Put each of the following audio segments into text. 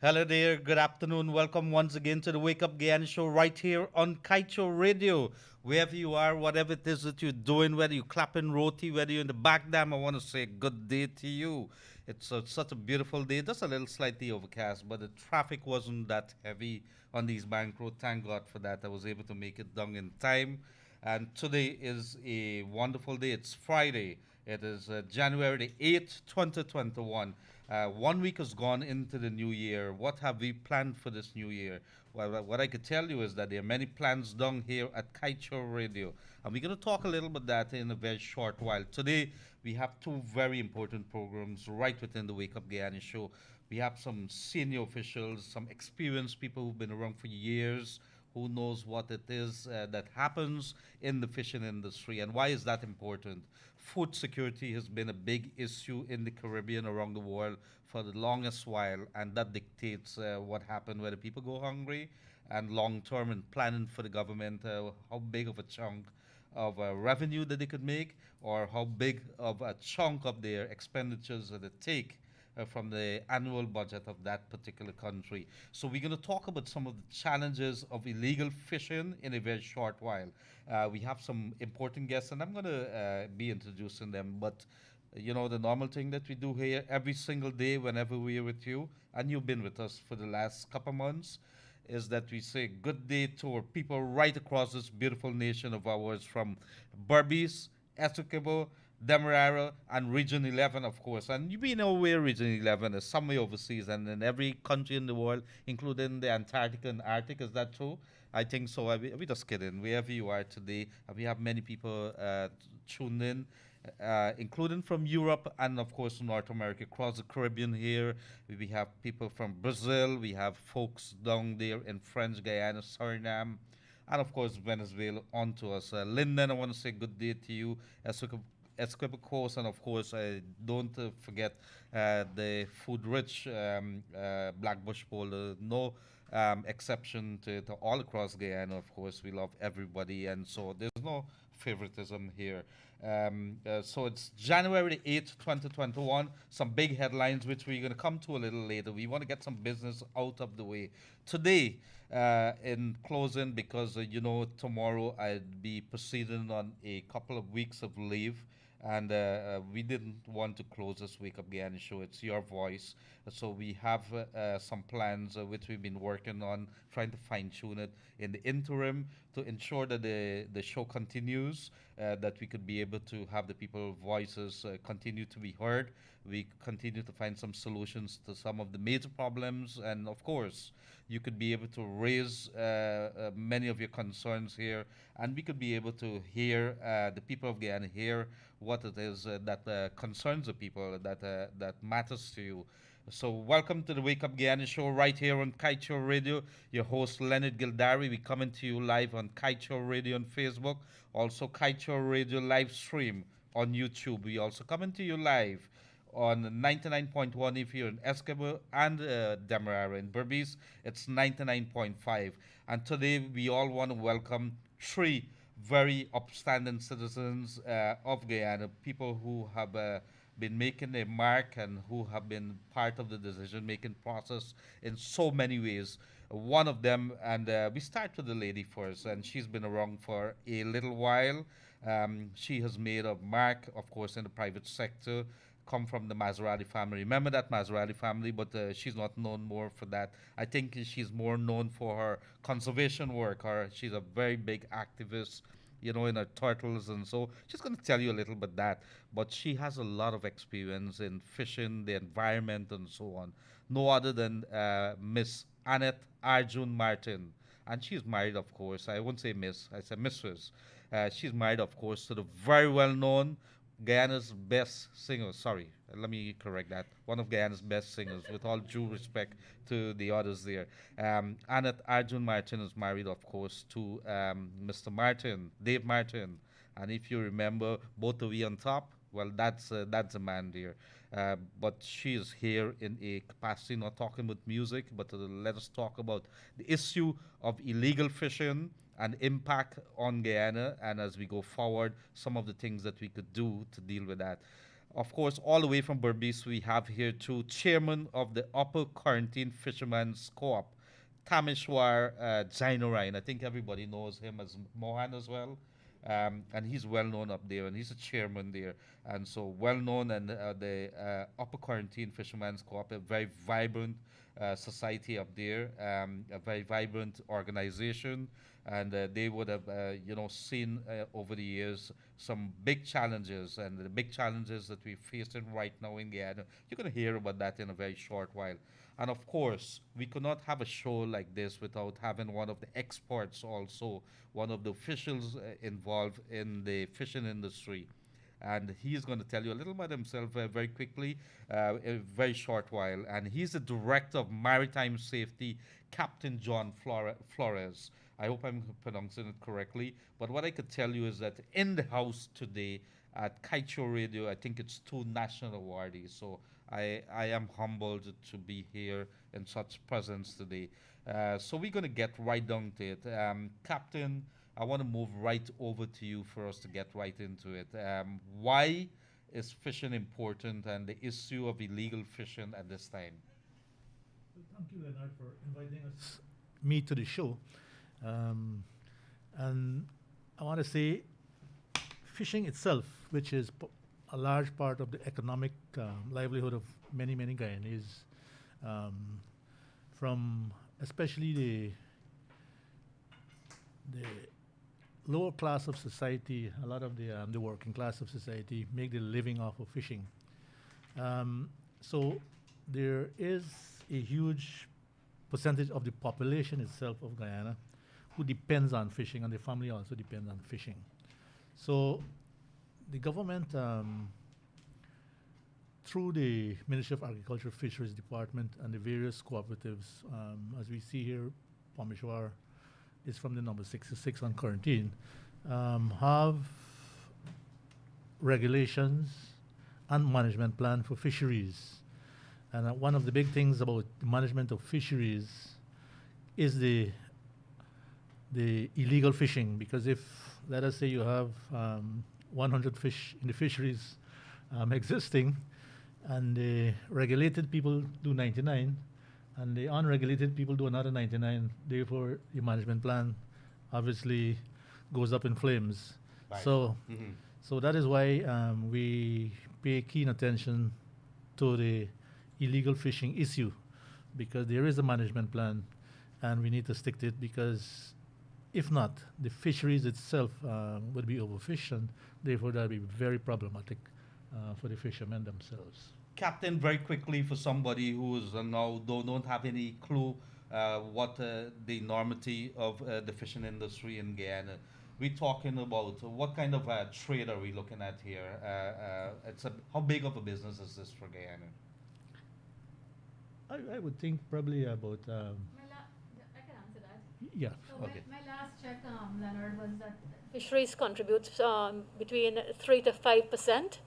Hello there, good afternoon. Welcome once again to the Wake Up Guyana show right here on Kaieteur Radio. Wherever you are, whatever it is that you're doing, whether you're clapping roti, whether you're in the back dam, I want to say good day to you. It's such a beautiful day, just a little slightly overcast, but the traffic wasn't that heavy on these bank roads. Thank God for that. I was able to make it done in time. And today is a wonderful day. It's Friday. It is January the 8th, 2021. One week has gone into the new year. What have we planned for this new year? Well, what I could tell you is that there are many plans done here at Kaieteur Radio. And we're going to talk a little bit that in a very short while. Today, we have two very important programs right within the Wake Up Guyana show. We have some senior officials, some experienced people who've been around for years, who knows what it is that happens in the fishing industry and why is that important. Food security has been a big issue in the Caribbean around the world for the longest while, and that dictates what happens whether people go hungry and long term and planning for the government how big of a chunk of revenue that they could make or how big of a chunk of their expenditures that they take from the annual budget of that particular country. So we're going to talk about some of the challenges of illegal fishing in a very short while. We have some important guests, and I'm going to be introducing them. But you know the normal thing that we do here every single day whenever we're with you, and you've been with us for the last couple months, is that we say good day to our people right across this beautiful nation of ours from Berbice, Essequibo, Demerara, and Region 11, of course. And we know where Region 11 is, somewhere overseas, and in every country in the world, including the Antarctica and Arctic. Is that true? I think so. We just kidding. Wherever you are today, we have many people tuned in, including from Europe and, of course, North America, across the Caribbean here. We have people from Brazil. We have folks down there in French Guyana, Suriname, and, of course, Venezuela on to us. Lyndon, I want to say good day to you. Esquipper course, and of course, don't forget the food rich black bush pole. No exception to all across Guyana, of course. We love everybody, and so there's no favoritism here. So it's January the 8th, 2021. Some big headlines, which we're going to come to a little later. We want to get some business out of the way. Today, in closing, because tomorrow I'd be proceeding on a couple of weeks of leave, and we didn't want to close this Wake Up Guyana show. It's your voice. So we have some plans which we've been working on, trying to fine tune it in the interim to ensure that the show continues, that we could be able to have the people's voices continue to be heard. We continue to find some solutions to some of the major problems, and of course, you could be able to raise many of your concerns here, and we could be able to hear the people of Guyana hear what it is that concerns the people, that matters to you. So welcome to the Wake Up Guyana show right here on Kaieteur Radio. Your host Leonard Gildarie. We coming to you live on Kaieteur Radio on Facebook, also Kaieteur Radio live stream on YouTube. We also coming to you live on 99.1 if you're in Escobar and Demerara. In Berbice, it's 99.5. And today we all want to welcome three very upstanding citizens of Guyana, people who have been making a mark and who have been part of the decision making process in so many ways. One of them, and we start with the lady first, and she's been around for a little while. She has made a mark, of course, in the private sector, come from the Maserati family. Remember that Maserati family, but she's not known more for that. I think she's more known for her conservation work, or she's a very big activist, in her turtles, and so she's going to tell you a little bit that. But she has a lot of experience in fishing, the environment, and so on. No other than Miss Annette Arjun Martin. And she's married, of course. I won't say Miss, I say Mrs. She's married, of course, to the very well known Guyana's best singer. Sorry, let me correct that. One of Guyana's best singers, with all due respect to the others there. Annette Arjun Martin is married, of course, to Mr. Martin, Dave Martin. And if you remember, both of you on top, well, that's a man there. But she is here in a capacity, not talking about music, but let us talk about the issue of illegal fishing and impact on Guyana, and as we go forward, some of the things that we could do to deal with that. Of course, all the way from Berbice, we have here too chairman of the Upper Quarantine Fishermen's Co-op, Tamishwar Jainarayan. I think everybody knows him as Mohan as well. And he's well known up there, and he's a chairman there, and so well known. And the Upper Quarantine Fishermen's Co-op, a very vibrant society up there, a very vibrant organization, and they would have, seen over the years some big challenges, and the big challenges that we're facing right now in Guyana. You're going to hear about that in a very short while. And of course, we could not have a show like this without having one of the experts also, one of the officials involved in the fishing industry. And he's going to tell you a little about himself very quickly, in a very short while. And he's the director of maritime safety, Captain John Flores. I hope I'm pronouncing it correctly. But what I could tell you is that in the house today at Kaieteur Radio, I think it's two national awardees. So I am humbled to be here in such presence today. So we're going to get right down to it. Captain, I want to move right over to you for us to get right into it. Why is fishing important and the issue of illegal fishing at this time? Well, thank you, Leonard, for inviting me to the show. And I want to say, fishing itself, which is a large part of the economic livelihood of many, many Guyanese, from especially the lower class of society, a lot of the working class of society make their living off of fishing. So there is a huge percentage of the population itself of Guyana who depends on fishing, and the family also depends on fishing. So the government, through the Ministry of Agriculture, Fisheries Department, and the various cooperatives, as we see here, Pomishwar is from the number 66 on quarantine, have regulations and management plan for fisheries. And one of the big things about the management of fisheries is the illegal fishing, because if, let us say, you have 100 fish in the fisheries existing, and the regulated people do 99, and the unregulated people do another 99, therefore the management plan obviously goes up in flames. Right. So, Mhm. so that is why we pay keen attention to the illegal fishing issue, because there is a management plan, and we need to stick to it, because if not, the fisheries itself would be overfished, and therefore that would be very problematic for the fishermen themselves. Captain, very quickly, for somebody who is now don't have any clue what the enormity of the fishing industry in Guyana. We're talking about what kind of trade are we looking at here? How big of a business is this for Guyana? I would think probably about, I can answer that. yeah. So Okay. my last check, Leonard, was that fisheries contributes between 3 to 5%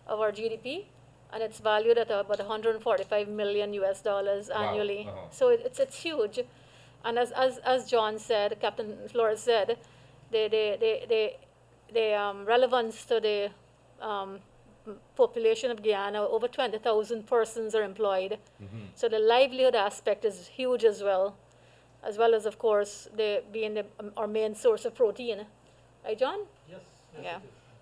of our GDP, and it's valued at about 145 million US dollars Wow. annually. Uh-huh. So it's huge, and as John said, Captain Flores said, the relevance to the population of Guyana, over 20,000 persons are employed. Mhm. So the livelihood aspect is huge as well as, of course, being our main source of protein. Right, John? Yes. Yeah.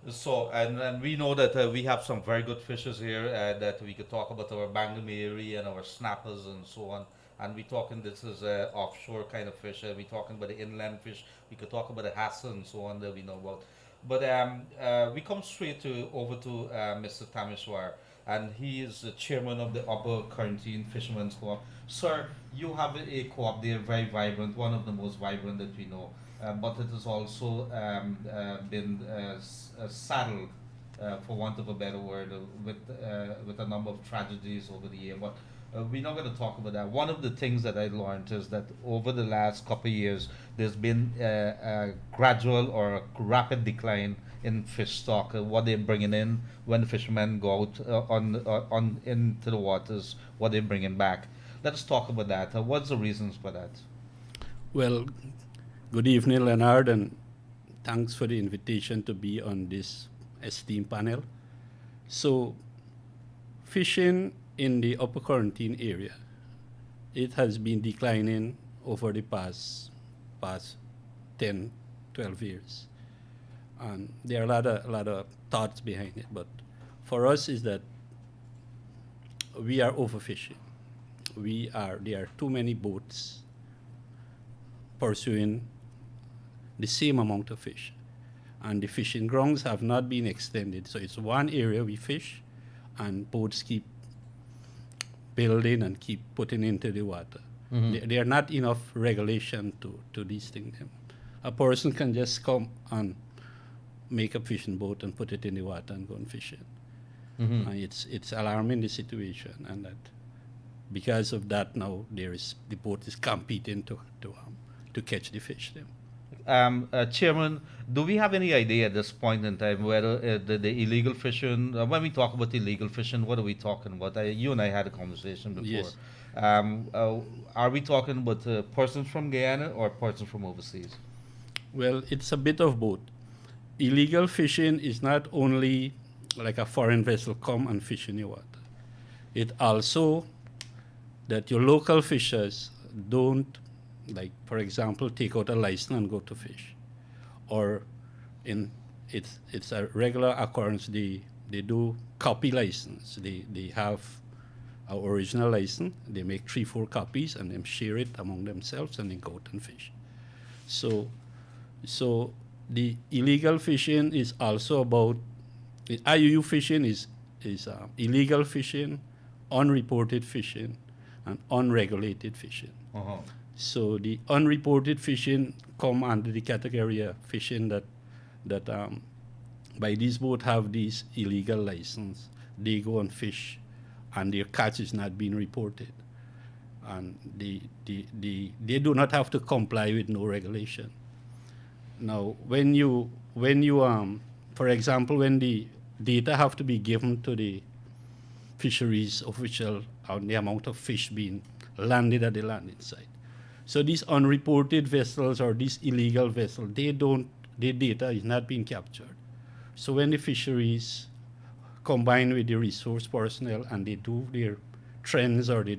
So, and we know that we have some very good fishes here that we could talk about our bangameri and our snappers and so on. And we talking this is offshore kind of fish. We talking about the inland fish. We could talk about the hassa and so on that we know about. But we come straight over to Mr. Tamishwar, and he is the chairman of the Upper Quarantine Fishermen's Co-op. Sir, you have a co-op there, very vibrant, one of the most vibrant that we know. But it has also been saddled, for want of a better word, with a number of tragedies over the year. But we're not going to talk about that. One of the things that I learned is that over the last couple of years, there's been a gradual or a rapid decline in fish stock. What they're bringing in when the fishermen go out on into the waters, what they're bringing back. Let's talk about that. What's the reasons for that? Well, good evening, Leonard, and thanks for the invitation to be on this esteemed panel. So fishing in the upper quarantine area, it has been declining over the past 10, 12 years. And there are a lot of thoughts behind it, but for us is that we are overfishing. There are too many boats pursuing the same amount of fish. And the fishing grounds have not been extended. So it's one area we fish, and boats keep building and keep putting into the water. There are not enough regulation to these things. A person can just come and make a fishing boat and put it in the water and go and fish it. And it's alarming, the situation, and that because of that now the boat is competing to catch the fish. Chairman, do we have any idea at this point in time whether the illegal fishing, when we talk about illegal fishing, what are we talking about? You and I had a conversation before. Yes. Are we talking about persons from Guyana or persons from overseas? Well, it's a bit of both. Illegal fishing is not only like a foreign vessel come and fish in your water. It also that your local fishers don't, like, for example, take out a license and go to fish. Or it's a regular occurrence, they do copy license. They have our original license, they make 3-4 copies and then share it among themselves and then go out and fish. So the illegal fishing is also about, the IUU fishing is illegal fishing, unreported fishing, and unregulated fishing. So the unreported fishing come under the category of fishing that by these boats have these illegal license. They go and fish, and their catch is not being reported, and they do not have to comply with no regulation. Now, when you for example, when the data have to be given to the fisheries official on the amount of fish being landed at the landing site. So these unreported vessels or these illegal vessels, their data is not being captured. So when the fisheries combine with the resource personnel and they do their trends or they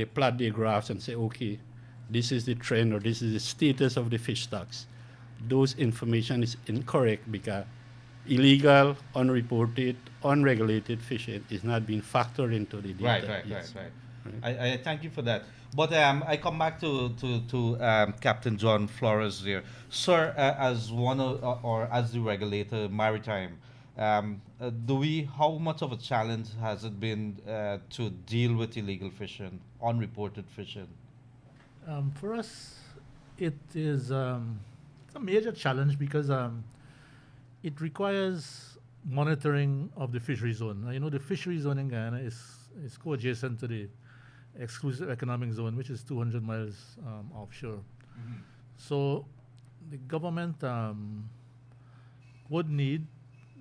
plot their graphs and say, okay, this is the trend or this is the status of the fish stocks, those information is incorrect because illegal, unreported, unregulated fishing is not being factored into the data. Right. I thank you for that. But I come back to Captain John Flores here. Sir, as one or as the regulator maritime, how much of a challenge has it been to deal with illegal fishing, unreported fishing? For us, it is it's a major challenge because it requires monitoring of the fishery zone. Now, you know, the fishery zone in Guyana is co-adjacent to the exclusive economic zone, which is 200 miles offshore. So the government would need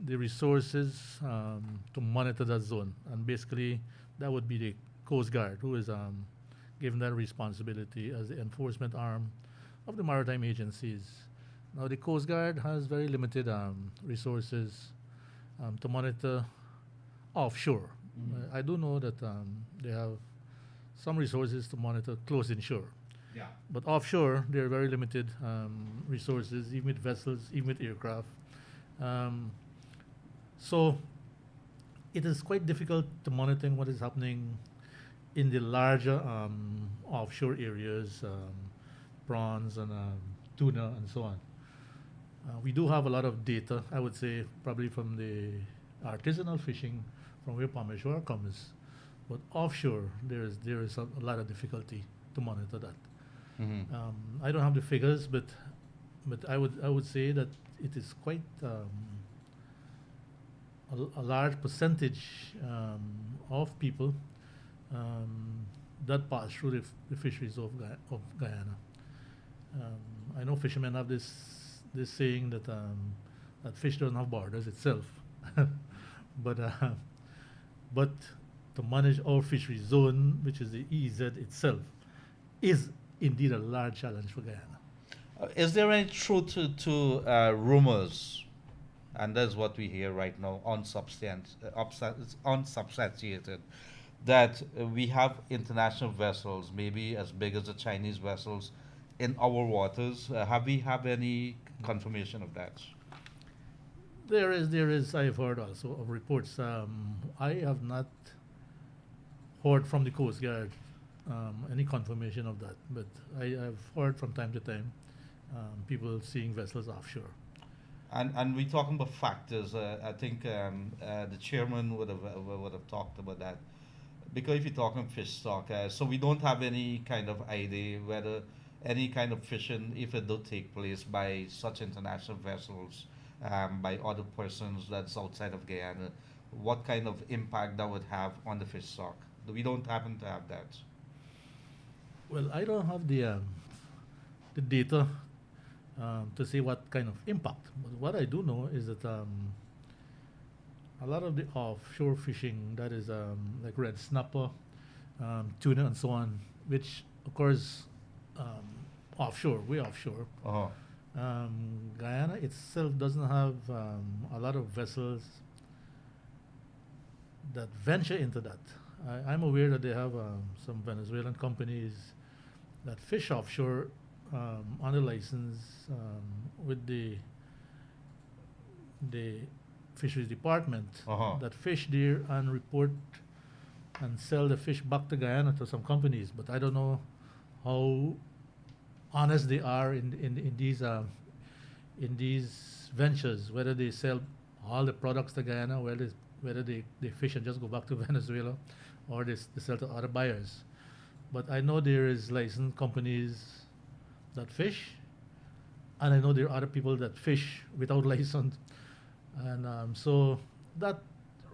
the resources to monitor that zone, and basically that would be the Coast Guard, who is given that responsibility as the enforcement arm of the maritime agencies. Now the Coast Guard has very limited resources to monitor offshore. I do know that they have some resources to monitor close inshore. Yeah. But offshore, there are very limited resources, even with vessels, even with aircraft. So it is quite difficult to monitor what is happening in the larger offshore areas, prawns and tuna and so on. We do have a lot of data, I would say, probably from the artisanal fishing, from where Palm Shore comes. But offshore, there is a lot of difficulty to monitor that. I don't have the figures, but I would say that it is quite a large percentage of people that pass through the fisheries of Guyana. I know fishermen have this saying that fish doesn't have borders itself, but to manage our fishery zone, which is the EZ itself, is indeed a large challenge for Guyana. Is there any truth to rumors and that's what we hear right now, unsubstantiated, that we have international vessels, maybe as big as the Chinese vessels, in our waters. Have we have any confirmation of that? There is. I've heard also of reports. I have not heard from the Coast Guard any confirmation of that, but I've heard from time to time people seeing vessels offshore. And we're talking about factors. I think the chairman would have talked about that, because if you're talking fish stock, so we don't have any kind of idea whether any kind of fishing, if it do take place by such international vessels, by other persons that's outside of Guyana, what kind of impact that would have on the fish stock. We don't happen to have that. Well, I don't have the data to say what kind of impact. But what I do know is that a lot of the offshore fishing, that is like red snapper, tuna, and so on, which occurs offshore, way offshore. Uh-huh. Guyana itself doesn't have a lot of vessels that venture into that. I'm aware that they have some Venezuelan companies that fish offshore on a license with the fisheries department, Uh-huh. that fish there and report and sell the fish back to Guyana to some companies. But I don't know how honest they are in these ventures, whether they sell all the products to Guyana, whether they fish and just go back to Venezuela, or they sell to other buyers. But I know there is licensed companies that fish, and I know there are other people that fish without license, and so that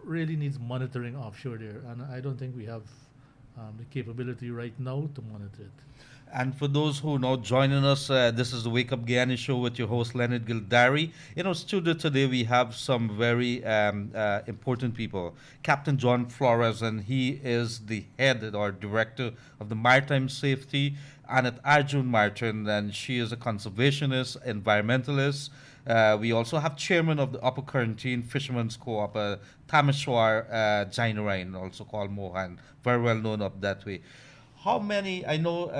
really needs monitoring offshore there, and I don't think we have the capability right now to monitor it. And for those who are now joining us, this is the Wake Up Guyana show with your host Leonard Gildarie. In our studio today, we have some very important people. Captain John Flores, and he is the head or director of the Maritime Safety, and at Arjun Martin, and she is a conservationist, environmentalist. We also have chairman of the Upper Quarantine Fishermen's Co-op, Tameshwar Jainarain, also called Mohan, very well known up that way. How many, I know,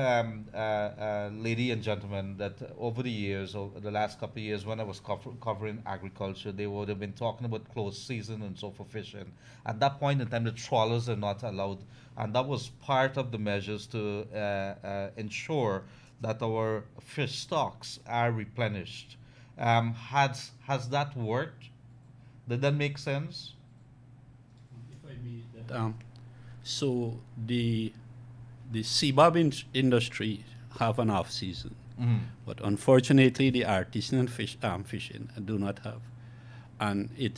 lady and gentlemen, that over the years, over the last couple of years, when I was covering agriculture, they would have been talking about closed season and so for fishing. At that point in time, the trawlers are not allowed, and that was part of the measures to ensure that our fish stocks are replenished. Has that worked? Did that make sense? If I may, so the CBOB industry have an off season, but unfortunately the artisanal fishing do not have, and it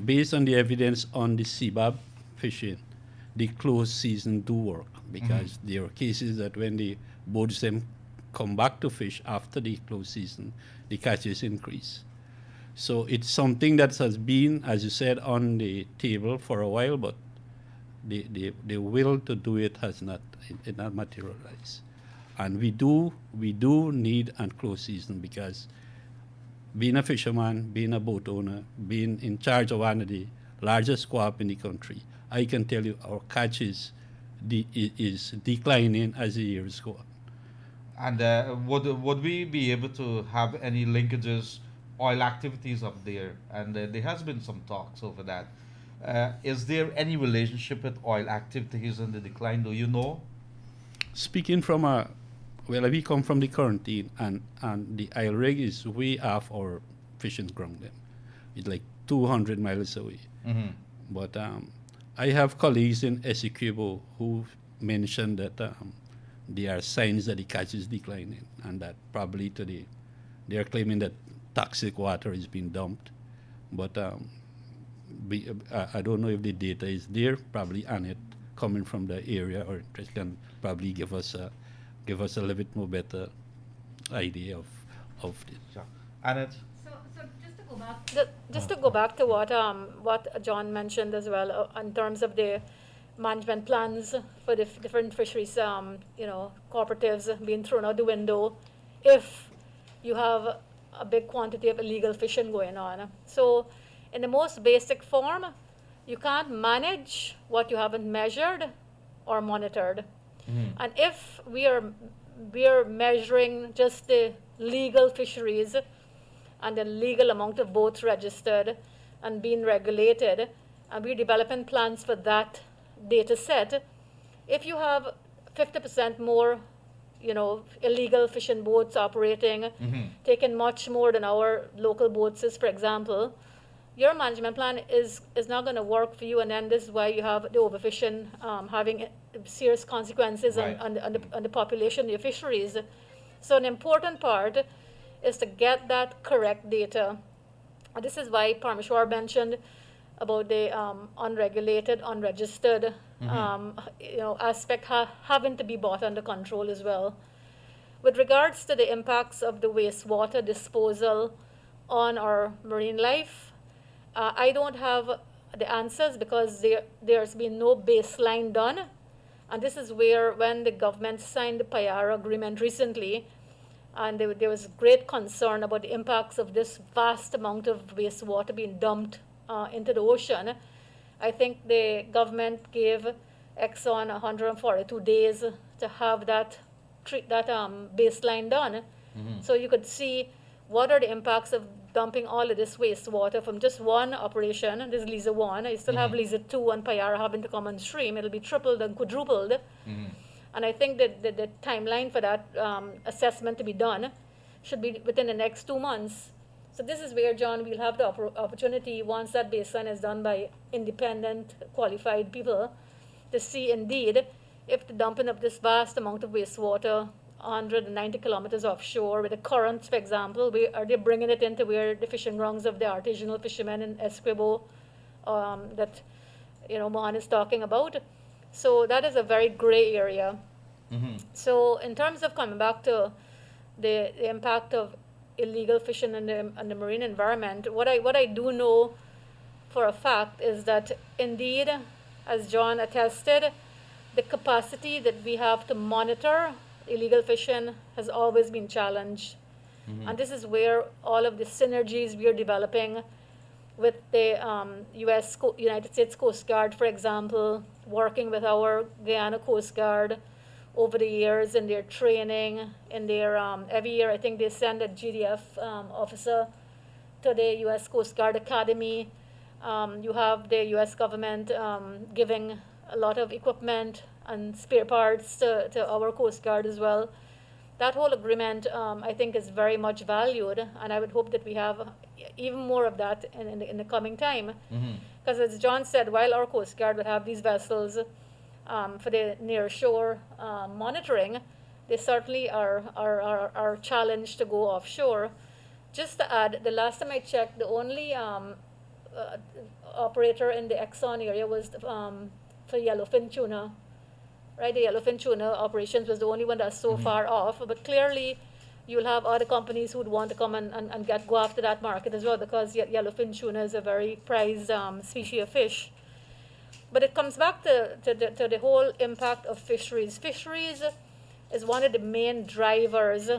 based on the evidence on the CBOB fishing, the closed season do work, because there are cases that when the boats them come back to fish after the closed season, the catches increase. So it's something that has been, as you said, on the table for a while, but the will to do it has not materialized. And we do need a close season, because being a fisherman, being a boat owner, being in charge of one of the largest co-op in the country, I can tell you our catches is declining as the years go on. And would we be able to have any linkages, oil activities up there? And there has been some talks over that. Is there any relationship with oil activities and the decline? Do you know? Speaking from we come from the quarantine, and the oil rig is way off our fishing ground. Then it's like 200 miles away. Mm-hmm. But I have colleagues in Essequibo who mentioned that there are signs that the catch is declining, and that probably today they are claiming that toxic water is being dumped. But I don't know if the data is there. Probably Annette, coming from the area or interest, can probably give us a little bit more better idea of this. Yeah. Annette? So just to go back, just to go back to what John mentioned as well, in terms of the management plans for the different fisheries, cooperatives being thrown out the window. If you have a big quantity of illegal fishing going on. So in the most basic form, you can't manage what you haven't measured or monitored. And if we are measuring just the legal fisheries and the legal amount of boats registered and being regulated, and we're developing plans for that data set, if you have 50% more, illegal fishing boats operating, taking much more than our local boats is, for example, your management plan is not going to work for you, and then this is why you have the overfishing having serious consequences Right. on the population of your fisheries. So an important part is to get that correct data. And this is why Parmeshwar mentioned about the unregulated, unregistered aspect having to be brought under control as well. With regards to the impacts of the wastewater disposal on our marine life, I don't have the answers because there's been no baseline done. And this is where, when the government signed the Payara agreement recently, and there was great concern about the impacts of this vast amount of wastewater being dumped into the ocean, I think the government gave Exxon 142 days to have that baseline done. So you could see what are the impacts of dumping all of this wastewater from just one operation. This is Liza 1. I still have Liza 2 and Payara having to come on stream. It'll be tripled and quadrupled. And I think that the timeline for that assessment to be done should be within the next 2 months. So this is where, John, we'll have the opportunity, once that baseline is done by independent, qualified people, to see indeed if the dumping of this vast amount of wastewater 190 kilometers offshore with the currents, for example, are they bringing it into where the fishing grounds of the artisanal fishermen in Essequibo that Mohan is talking about? So that is a very gray area. So in terms of coming back to the impact of illegal fishing on the marine environment, what I do know for a fact is that indeed, as John attested, the capacity that we have to monitor illegal fishing has always been challenged. And this is where all of the synergies we are developing with the United States Coast Guard, for example, working with our Guyana Coast Guard over the years in their training, in their every year I think they send a GDF officer to the U.S. Coast Guard Academy. You have the U.S. government giving a lot of equipment and spare parts to our Coast Guard as well. That whole agreement, I think, is very much valued, and I would hope that we have even more of that in the coming time. Because as John said, while our Coast Guard would have these vessels for the near shore monitoring, they certainly are challenged to go offshore. Just to add, the last time I checked, the only operator in the Exxon area was for yellowfin tuna. Right, the yellowfin tuna operations was the only one that's so far off, but clearly you'll have other companies who would want to come and go after that market as well, because yellowfin tuna is a very prized species of fish. But it comes back to the whole impact of fisheries. Fisheries is one of the main drivers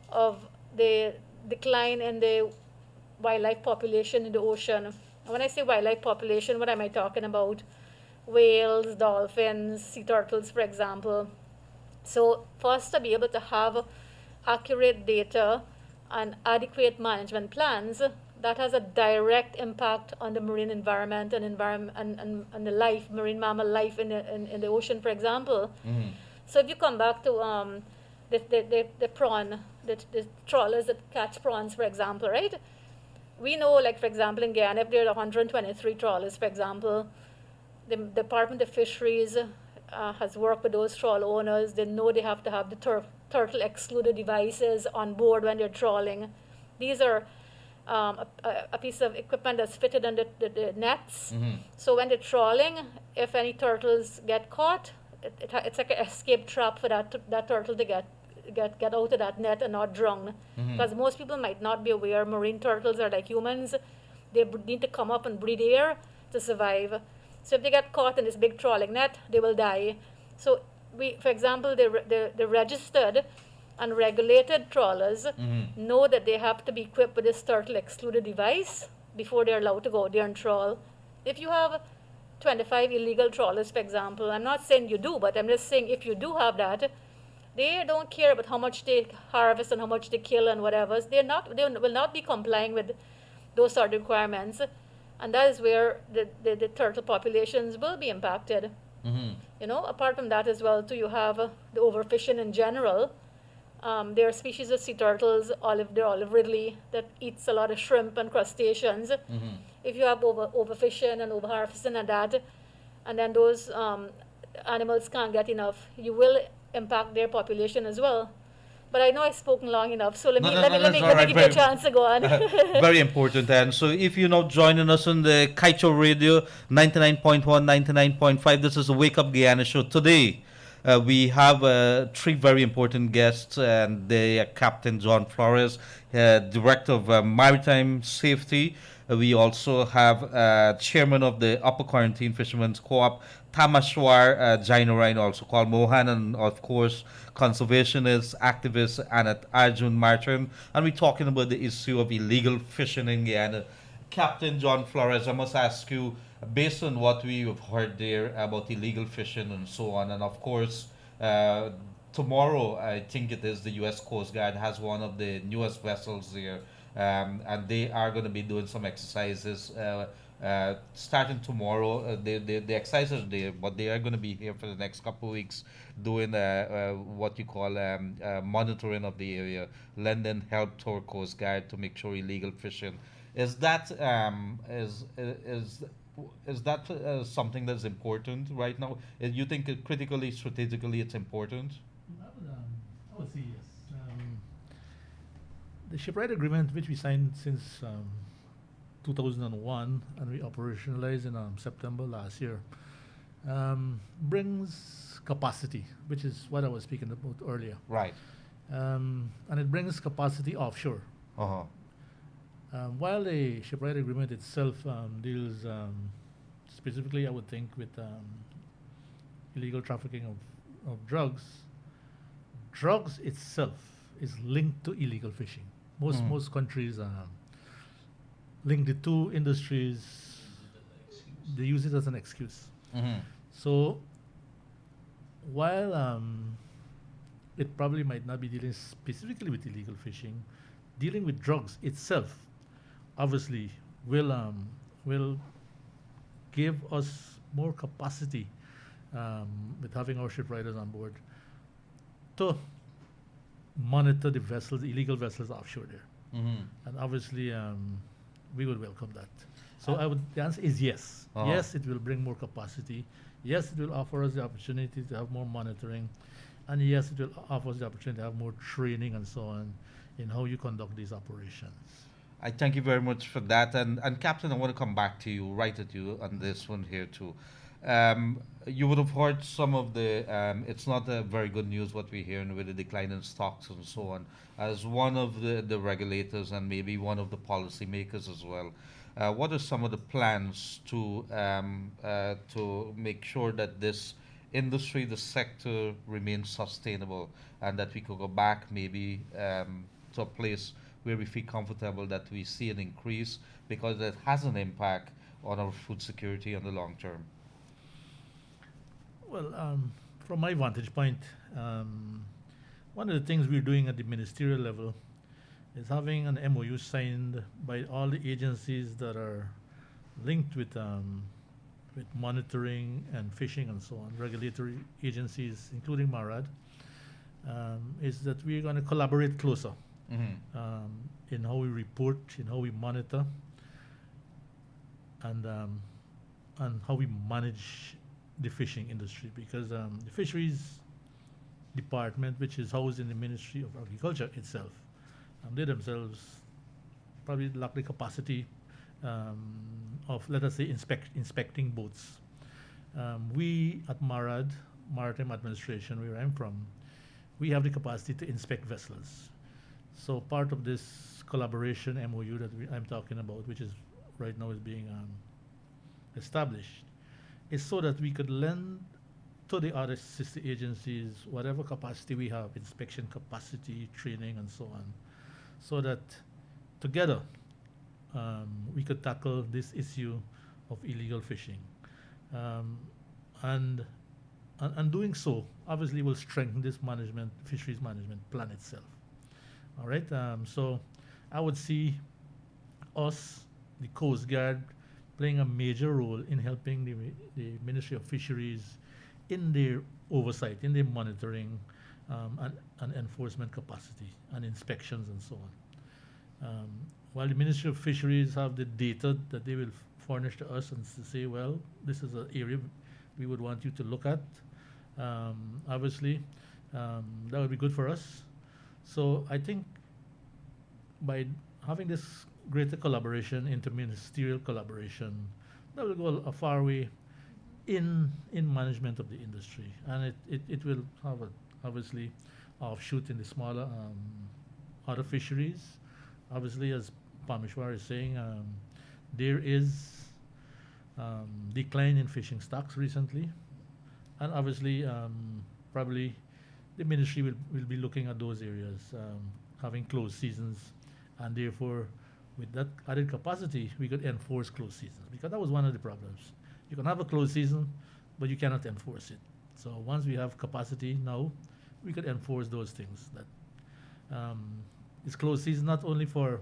of the decline in the wildlife population in the ocean. And when I say wildlife population, what am I talking about? Whales, dolphins, sea turtles, for example. So for us to be able to have accurate data and adequate management plans, that has a direct impact on the marine environment and the life, marine mammal life in the ocean, for example. So if you come back to the prawn, the trawlers that catch prawns, for example, right? We know, like, for example, in Guyana, if there are 123 trawlers, for example, the Department of Fisheries has worked with those trawl owners. They know they have to have the turtle excluder devices on board when they're trawling. These are a piece of equipment that's fitted on the nets. So when they're trawling, if any turtles get caught, it's like an escape trap for that turtle to get out of that net and not drown. Because most people might not be aware marine turtles are like humans. They need to come up and breathe air to survive. So if they get caught in this big trawling net, they will die. So for example, they registered Unregulated trawlers know that they have to be equipped with this turtle excluder device before they're allowed to go out there and trawl. If you have 25 illegal trawlers, for example, I'm not saying you do, but I'm just saying if you do have that, they don't care about how much they harvest and how much they kill and whatever. They will not be complying with those sort of requirements, and that is where the turtle populations will be impacted. You know, apart from that as well, too, you have the overfishing in general. There are species of sea turtles, the olive ridley, that eats a lot of shrimp and crustaceans. If you have overfishing and overharvesting and that, and then those animals can't get enough, you will impact their population as well. But I know I've spoken long enough, so let me give you a chance to go on. Very important. And so if you're now joining us on the Kaieteur Radio 99.1, 99.5, this is the Wake Up Guyana show. Today, we have three very important guests, and they are Captain John Flores, Director of Maritime Safety. We also have Chairman of the Upper Quarantine Fishermen's Co-op, Tamashwar Jainarain, also called Mohan, and of course, conservationist, activist, Anat Arjun Martin. And we're talking about the issue of illegal fishing in Guyana. Captain John Flores, I must ask you, based on what we have heard there about illegal fishing and so on, and of course, tomorrow, I think it is, the U.S. Coast Guard has one of the newest vessels there, and they are going to be doing some exercises starting tomorrow. The exercises there, but they are going to be here for the next couple of weeks doing what you call monitoring of the area, lending help to our Coast Guard to make sure illegal fishing. Is that is that something that's important right now? You think critically, strategically, it's important? I would say yes. The shipwright agreement, which we signed since 2001 and we operationalized in September last year, brings capacity, which is what I was speaking about earlier. Right. And it brings capacity offshore. Uh-huh. While the shipwright agreement itself deals specifically, I would think, with illegal trafficking of drugs, drugs itself is linked to illegal fishing. Most countries link the two industries. They use it as an excuse. So while it probably might not be dealing specifically with illegal fishing, dealing with drugs itself obviously will give us more capacity with having our shipwrights on board to monitor the vessels, the illegal vessels offshore there. And obviously we would welcome that. So the answer is yes. Yes, it will bring more capacity. Yes, it will offer us the opportunity to have more monitoring. And yes, it will offer us the opportunity to have more training and so on in how you conduct these operations. I thank you very much for that. And Captain, I want to come back to you, right at you on this one here too. You would have heard some of the, it's not very good news what we're hearing with the decline in stocks and so on. As one of the regulators and maybe one of the policymakers as well, what are some of the plans to make sure that this industry, the sector remains sustainable and that we could go back maybe to a place where we feel comfortable that we see an increase, because it has an impact on our food security on the long term? Well, from my vantage point, one of the things we're doing at the ministerial level is having an MOU signed by all the agencies that are linked with monitoring and fishing and so on, regulatory agencies, including MARAD, is that we're going to collaborate closer in how we report, in how we monitor, and how we manage the fishing industry, because the fisheries department, which is housed in the Ministry of Agriculture itself, they themselves probably lack the capacity of, let us say, inspecting boats. We at MARAD, Maritime Administration, where I'm from, we have the capacity to inspect vessels. So part of this collaboration MOU that I'm talking about, which is right now is being established, is so that we could lend to the other sister agencies, whatever capacity we have, inspection capacity, training, and so on, so that together we could tackle this issue of illegal fishing. Um, and, and doing so, obviously, will strengthen this fisheries management plan itself. All right. So I would see us, the Coast Guard, playing a major role in helping the Ministry of Fisheries in their oversight, in their monitoring and enforcement capacity and inspections and so on. While the Ministry of Fisheries have the data that they will furnish to us and to say, well, this is an area we would want you to look at, obviously, that would be good for us. So I think by having this greater collaboration, interministerial collaboration, that will go a far way in management of the industry, and it will have obviously offshoot in the smaller other fisheries. Obviously, as Parmeshwar is saying, there is decline in fishing stocks recently, and obviously probably the ministry will be looking at those areas, having closed seasons, and therefore with that added capacity we could enforce closed seasons, because that was one of the problems. You can have a closed season, but you cannot enforce it. So once we have capacity now, we could enforce those things. That it's closed season not only for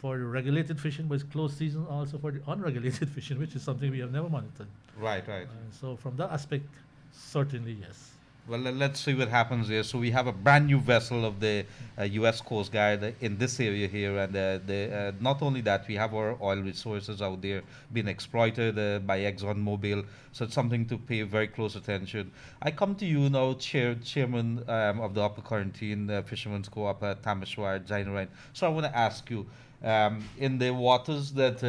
the regulated fishing, but it's closed season also for the unregulated fishing, which is something we have never monitored. Right, right. So from that aspect, certainly yes. Well, let's see what happens here. So we have a brand new vessel of the U.S. Coast Guard in this area here, and not only that, we have our oil resources out there being exploited by ExxonMobil. So it's something to pay very close attention. I come to you now, Chairman of the Upper Quarantine Fishermen's Co-op, Tameshwar Jainarain. So I want to ask you, in the waters that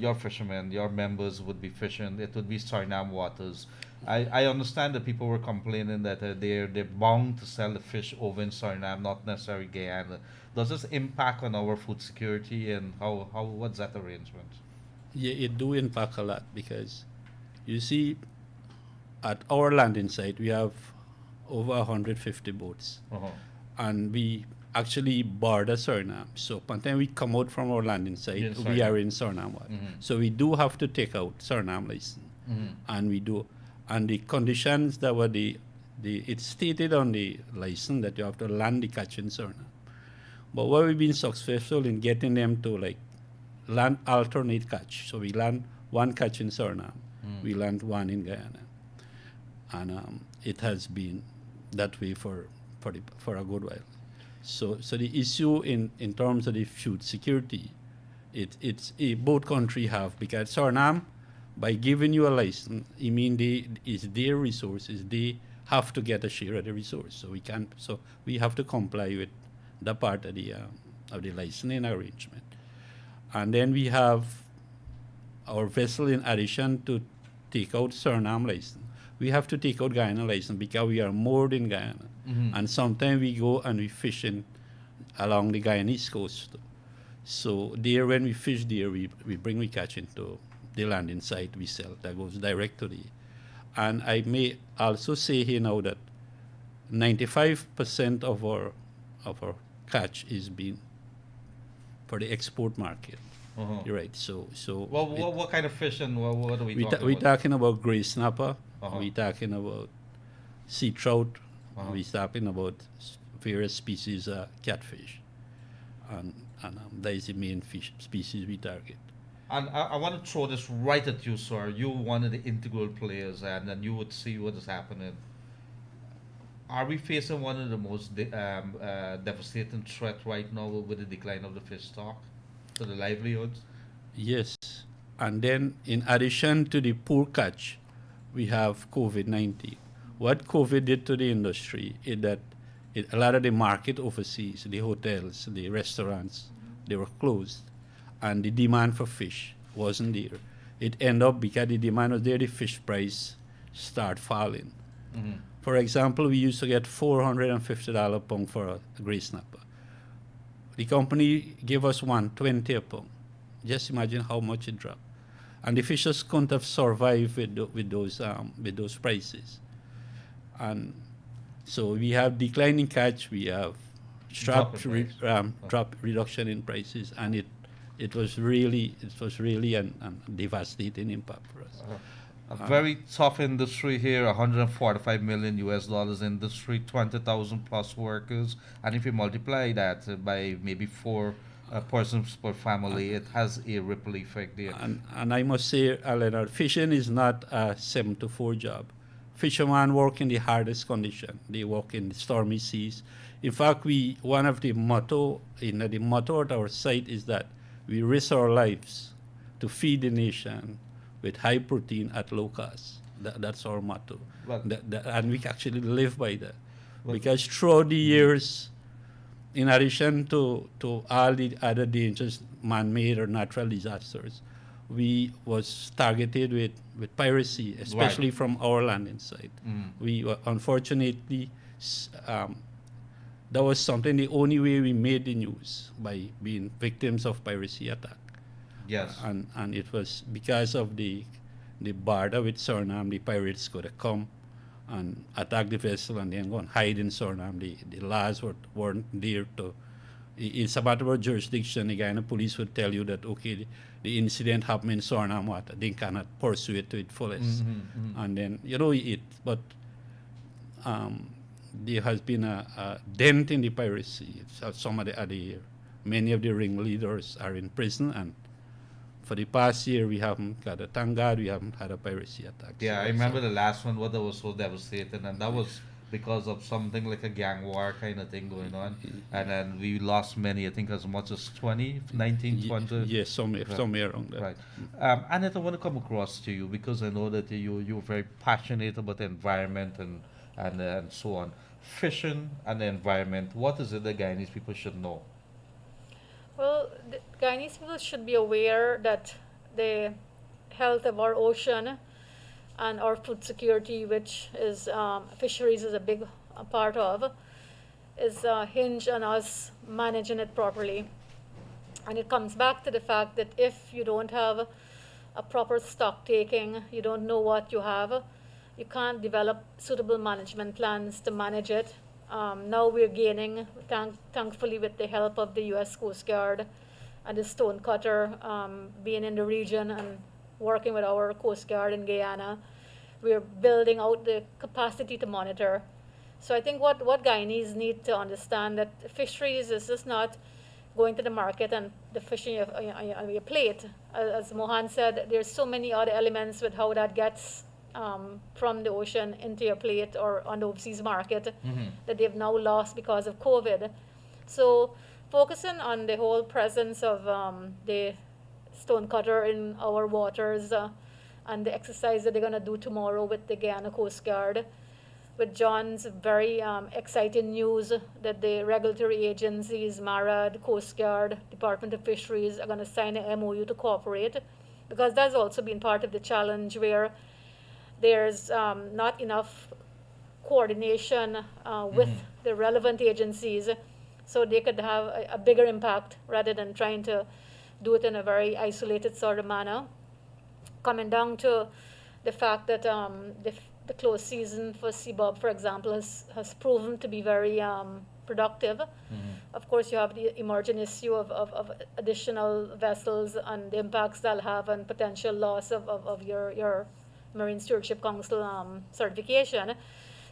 your fishermen, your members would be fishing, it would be Suriname waters. I understand that people were complaining that they're bound to sell the fish over in Suriname, not necessarily Guyana. Does this impact on our food security, and what's that arrangement? Yeah, it do impact a lot, because you see, at our landing site we have over 150 boats, and we actually border Suriname. So by the time we come out from our landing site, we are in Suriname water. So we do have to take out Suriname license, and we do. And the conditions that were it's stated on the license that you have to land the catch in Suriname. But where we've been successful in getting them to like land alternate catch. So we land one catch in Suriname, we land one in Guyana, and it has been that way for a good while. So the issue in terms of the food security, it's both countries have, because Suriname, by giving you a license, I mean it's their resources. They have to get a share of the resource. So we can't. So we have to comply with the part of the licensing arrangement. And then we have our vessel, in addition to take out Suriname license, we have to take out Guyana license, because we are moored in Guyana. And sometimes we go and we fish along the Guyanese coast. So there, when we fish there, we catch into the landing site, we sell. That goes direct to the. And I may also say here now that 95% of our catch is being for the export market. You're right. So. Well, what kind of fish, and what are we talking about? We're talking about gray snapper. We're talking about sea trout. We're talking about various species of catfish, and that is the main fish species we target. And I want to throw this right at you, sir. You're one of the integral players, and then you would see what is happening. Are we facing one of the most devastating threat right now with the decline of the fish stock to the livelihoods? Yes. And then, in addition to the poor catch, we have COVID-19. What COVID did to the industry is that a lot of the market overseas, the hotels, the restaurants, they were closed, and the demand for fish wasn't there. It ended up, because the demand was there, the fish price start falling. For example, we used to get $450 a pound for a gray snapper. The company gave us $120 a pound. Just imagine how much it dropped. and the fishers couldn't have survived with those prices. And so we have declining catch, we have drop reduction in prices, and it was really an devastating impact for us. A very tough industry here, 145 million US dollars industry, 20,000 plus workers, and if you multiply that by maybe four persons per family, it has a ripple effect there. And I must say, Leonard, fishing is not a 7 to 4 job. Fishermen work in the hardest condition. They work in the stormy seas. In fact, one of the motto at our site is that we risk our lives to feed the nation with high protein at low cost. That's our motto. Well, And we actually live by that. Because throughout the years, in addition to all the other dangers, man-made or natural disasters, we was targeted with piracy, especially from our landing site. We were, unfortunately, that was something, the only way we made the news, by being victims of piracy attack. yes. And it was because of the border with Suriname, the pirates could have come and attack the vessel and then go and hide in Suriname. The laws weren't there to. It's a matter of jurisdiction. The Guyana police would tell you that, okay, the incident happened in Suriname water. They cannot pursue it to its fullest. And then, but there has been a dent in the piracy. Some of the other year. Many of the ringleaders are in prison, and for the past year, we haven't got thank God, we haven't had a piracy attack. Yeah, I remember the last one, what that was so devastating, and that was because of something like a gang war kind of thing going on. And then we lost many, I think as much as 20, 19, 20. Yes, somewhere around that. Right. Annette, I want to come across to you because I know that you're very passionate about the environment and so on. Fishing and the environment, what is it the Guyanese people should know? Well, the Guyanese people should be aware that the health of our ocean and our food security, which is fisheries is a big part of, is hinged on us managing it properly. And it comes back to the fact that if you don't have a proper stock taking, you don't know what you have, you can't develop suitable management plans to manage it. Now we're gaining, thankfully, with the help of the U.S. Coast Guard and the Stonecutter being in the region and working with our Coast Guard in Guyana. We're building out the capacity to monitor. So I think what Guyanese need to understand that fisheries is just not going to the market and the fishing on your plate. As Mohan said, there's so many other elements with how that gets from the ocean into your plate or on the overseas market that they've now lost because of COVID. So focusing on the whole presence of the stonecutter in our waters and the exercise that they're going to do tomorrow with the Guyana Coast Guard, with John's very exciting news that the regulatory agencies, MARAD, Coast Guard, Department of Fisheries, are going to sign an MOU to cooperate, because that's also been part of the challenge where there's not enough coordination with the relevant agencies so they could have a bigger impact rather than trying to do it in a very isolated sort of manner. Coming down to the fact that the close season for CBOB, for example, has proven to be very productive. Of course, you have the emerging issue of additional vessels and the impacts that'll have on potential loss of your Marine Stewardship Council certification.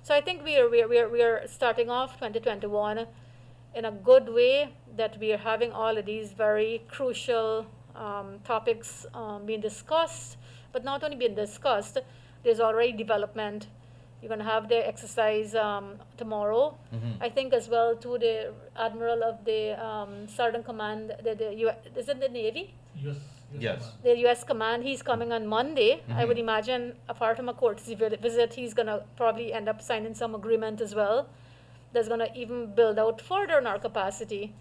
So I think we're starting off 2021 in a good way, that we are having all of these very crucial topics being discussed, but not only being discussed, there's already development. You're going to have the exercise tomorrow. I think as well too, the Admiral of the Southern Command, is it the Navy? Yes. The U.S. Command, he's coming on Monday. I would imagine, apart from a courtesy visit, he's going to probably end up signing some agreement as well. That's going to even build out further in our capacity.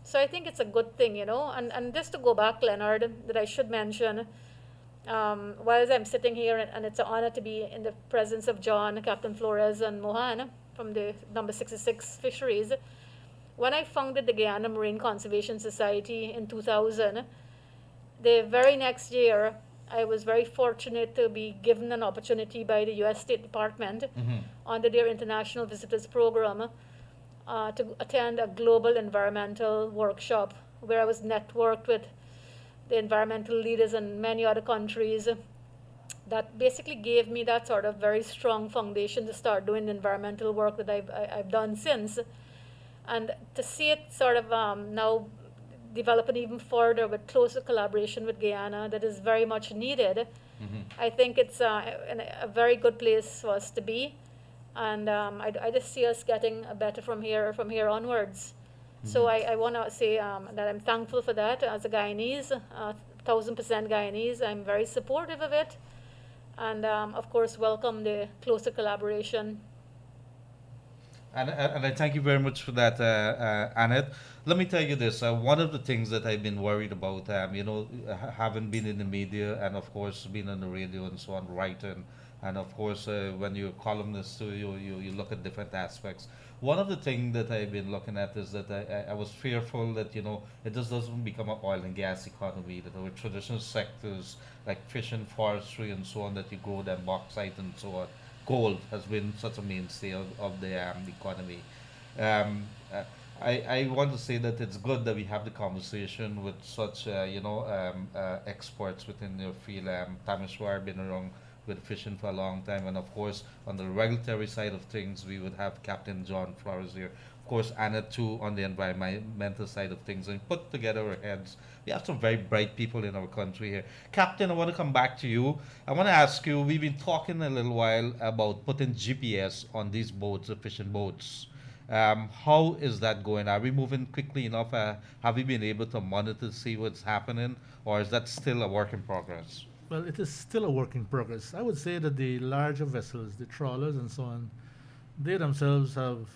So I think it's a good thing, And just to go back, Leonard, that I should mention, while I'm sitting here, and it's an honor to be in the presence of John, Captain Flores, and Mohan from the number 66 Fisheries. When I founded the Guyana Marine Conservation Society in 2000, the very next year, I was very fortunate to be given an opportunity by the U.S. State Department under their International Visitors Program to attend a global environmental workshop where I was networked with the environmental leaders in many other countries. That basically gave me that sort of very strong foundation to start doing the environmental work that I've done since. And to see it sort of now developing even further with closer collaboration with Guyana that is very much needed, I think it's a very good place for us to be. And I just see us getting better from here onwards. So I want to say that I'm thankful for that as a Guyanese, 1000% Guyanese. I'm very supportive of it. And of course, welcome the closer collaboration. And I thank you very much for that, Annette. Let me tell you this. One of the things that I've been worried about, having been in the media and, of course, being on the radio and so on, writing, and, of course, when you're a columnist, too, you look at different aspects. One of the things that I've been looking at is that I was fearful that, it just doesn't become an oil and gas economy, that our traditional sectors like fishing, forestry, and so on, that you grow them, bauxite and so on, gold has been such a mainstay of the economy. Um, I want to say that it's good that we have the conversation with such experts within your field. Tamishwar been around with fishing for a long time, and of course on the regulatory side of things we would have Captain John Flores here. Of course Anna too on the environmental side of things, and put together our heads. We have some very bright people in our country here. Captain, I want to come back to you. I want to ask you, we've been talking a little while about putting GPS on these boats, the fishing boats. How is that going? Are we moving quickly enough? Have we been able to monitor to see what's happening, or is that still a work in progress? Well, it is still a work in progress. I would say that the larger vessels, the trawlers and so on, they themselves have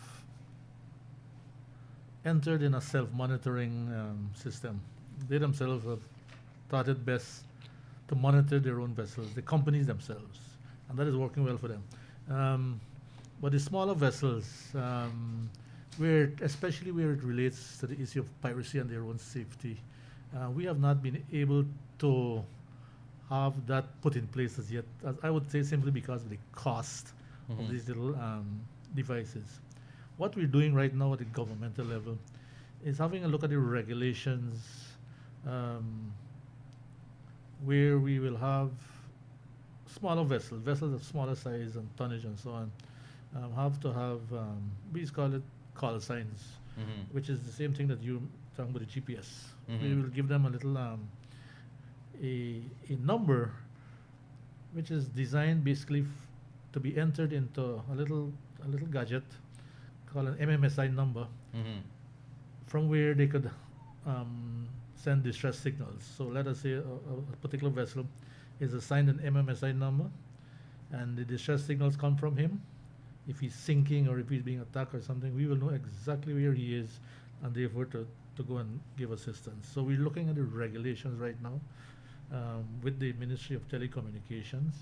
entered in a self-monitoring system. They themselves have thought it best to monitor their own vessels, the companies themselves, and that is working well for them. But the smaller vessels, especially where it relates to the issue of piracy and their own safety, we have not been able to have that put in place as yet. As I would say simply because of the cost of these little devices. What we're doing right now at the governmental level is having a look at the regulations where we will have smaller vessels of smaller size and tonnage and so on, have to have, we call it call signs, which is the same thing that you're talking about the GPS. We will give them a little a number which is designed basically to be entered into a little gadget called an MMSI number, from where they could send distress signals. So let us say a particular vessel is assigned an MMSI number, and the distress signals come from him. If he's sinking or if he's being attacked or something, we will know exactly where he is, and therefore to go and give assistance. So we're looking at the regulations right now with the Ministry of Telecommunications.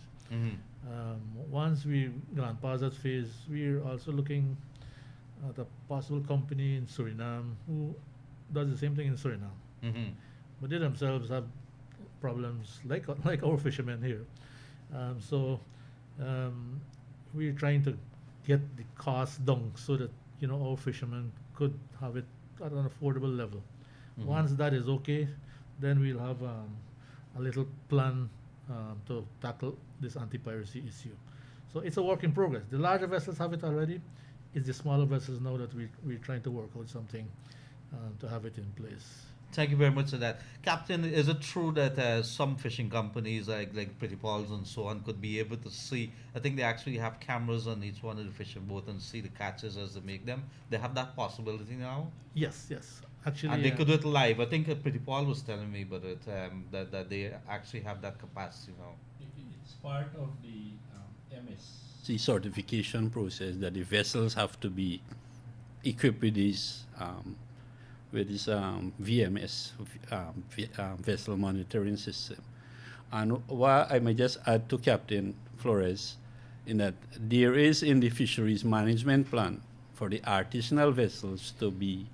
Once we gone past that phase, we're also looking at a possible company in Suriname who does the same thing in Suriname. But they themselves have problems like our fishermen here. So we're trying to get the cost down so that our fishermen could have it at an affordable level. Once that is okay, then we'll have a little plan to tackle this anti-piracy issue. So it's a work in progress. The larger vessels have it already. It's the smaller vessels now that we're trying to work out something to have it in place. Thank you very much for that. Captain, is it true that some fishing companies like Pretty Paul's and so on could be able to see, I think they actually have cameras on each one of the fishing boats and see the catches as they make them? They have that possibility now? Yes. Actually, and they could do it live. I think Pretty Paul was telling me about it, that they actually have that capacity now. It's part of the MSC certification process that the vessels have to be equipped with this VMS, vessel monitoring system. And what I might just add to Captain Flores, in that there is in the fisheries management plan for the artisanal vessels to be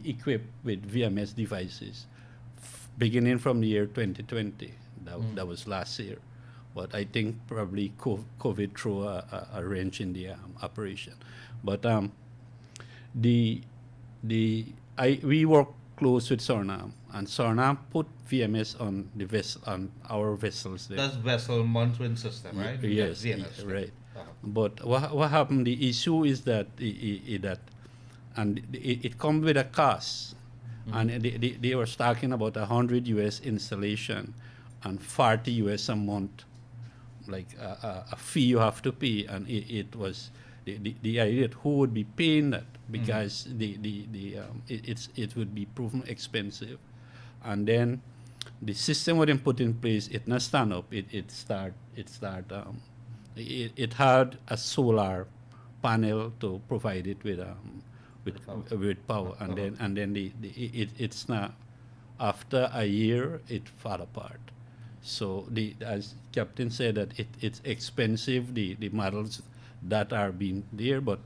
equipped with VMS devices beginning from the year 2020. That was last year. But I think probably COVID threw a wrench in the operation. But we work close with Suriname, and Suriname put VMS on the vessel on our vessels there. That's vessel monitoring system, right? Yes, VNS, right. Uh-huh. But what happened? The issue is that it comes with a cost, and they were talking about $100 installation, and $40 a month, like a fee you have to pay, and it was the idea that who would be paying that, because it would be proven expensive, and then the system what they put in place, it not stand up. It had a solar panel to provide it with power, and then it's not. After a year, it fell apart. So as Captain said, that it's expensive, the models that are being there, but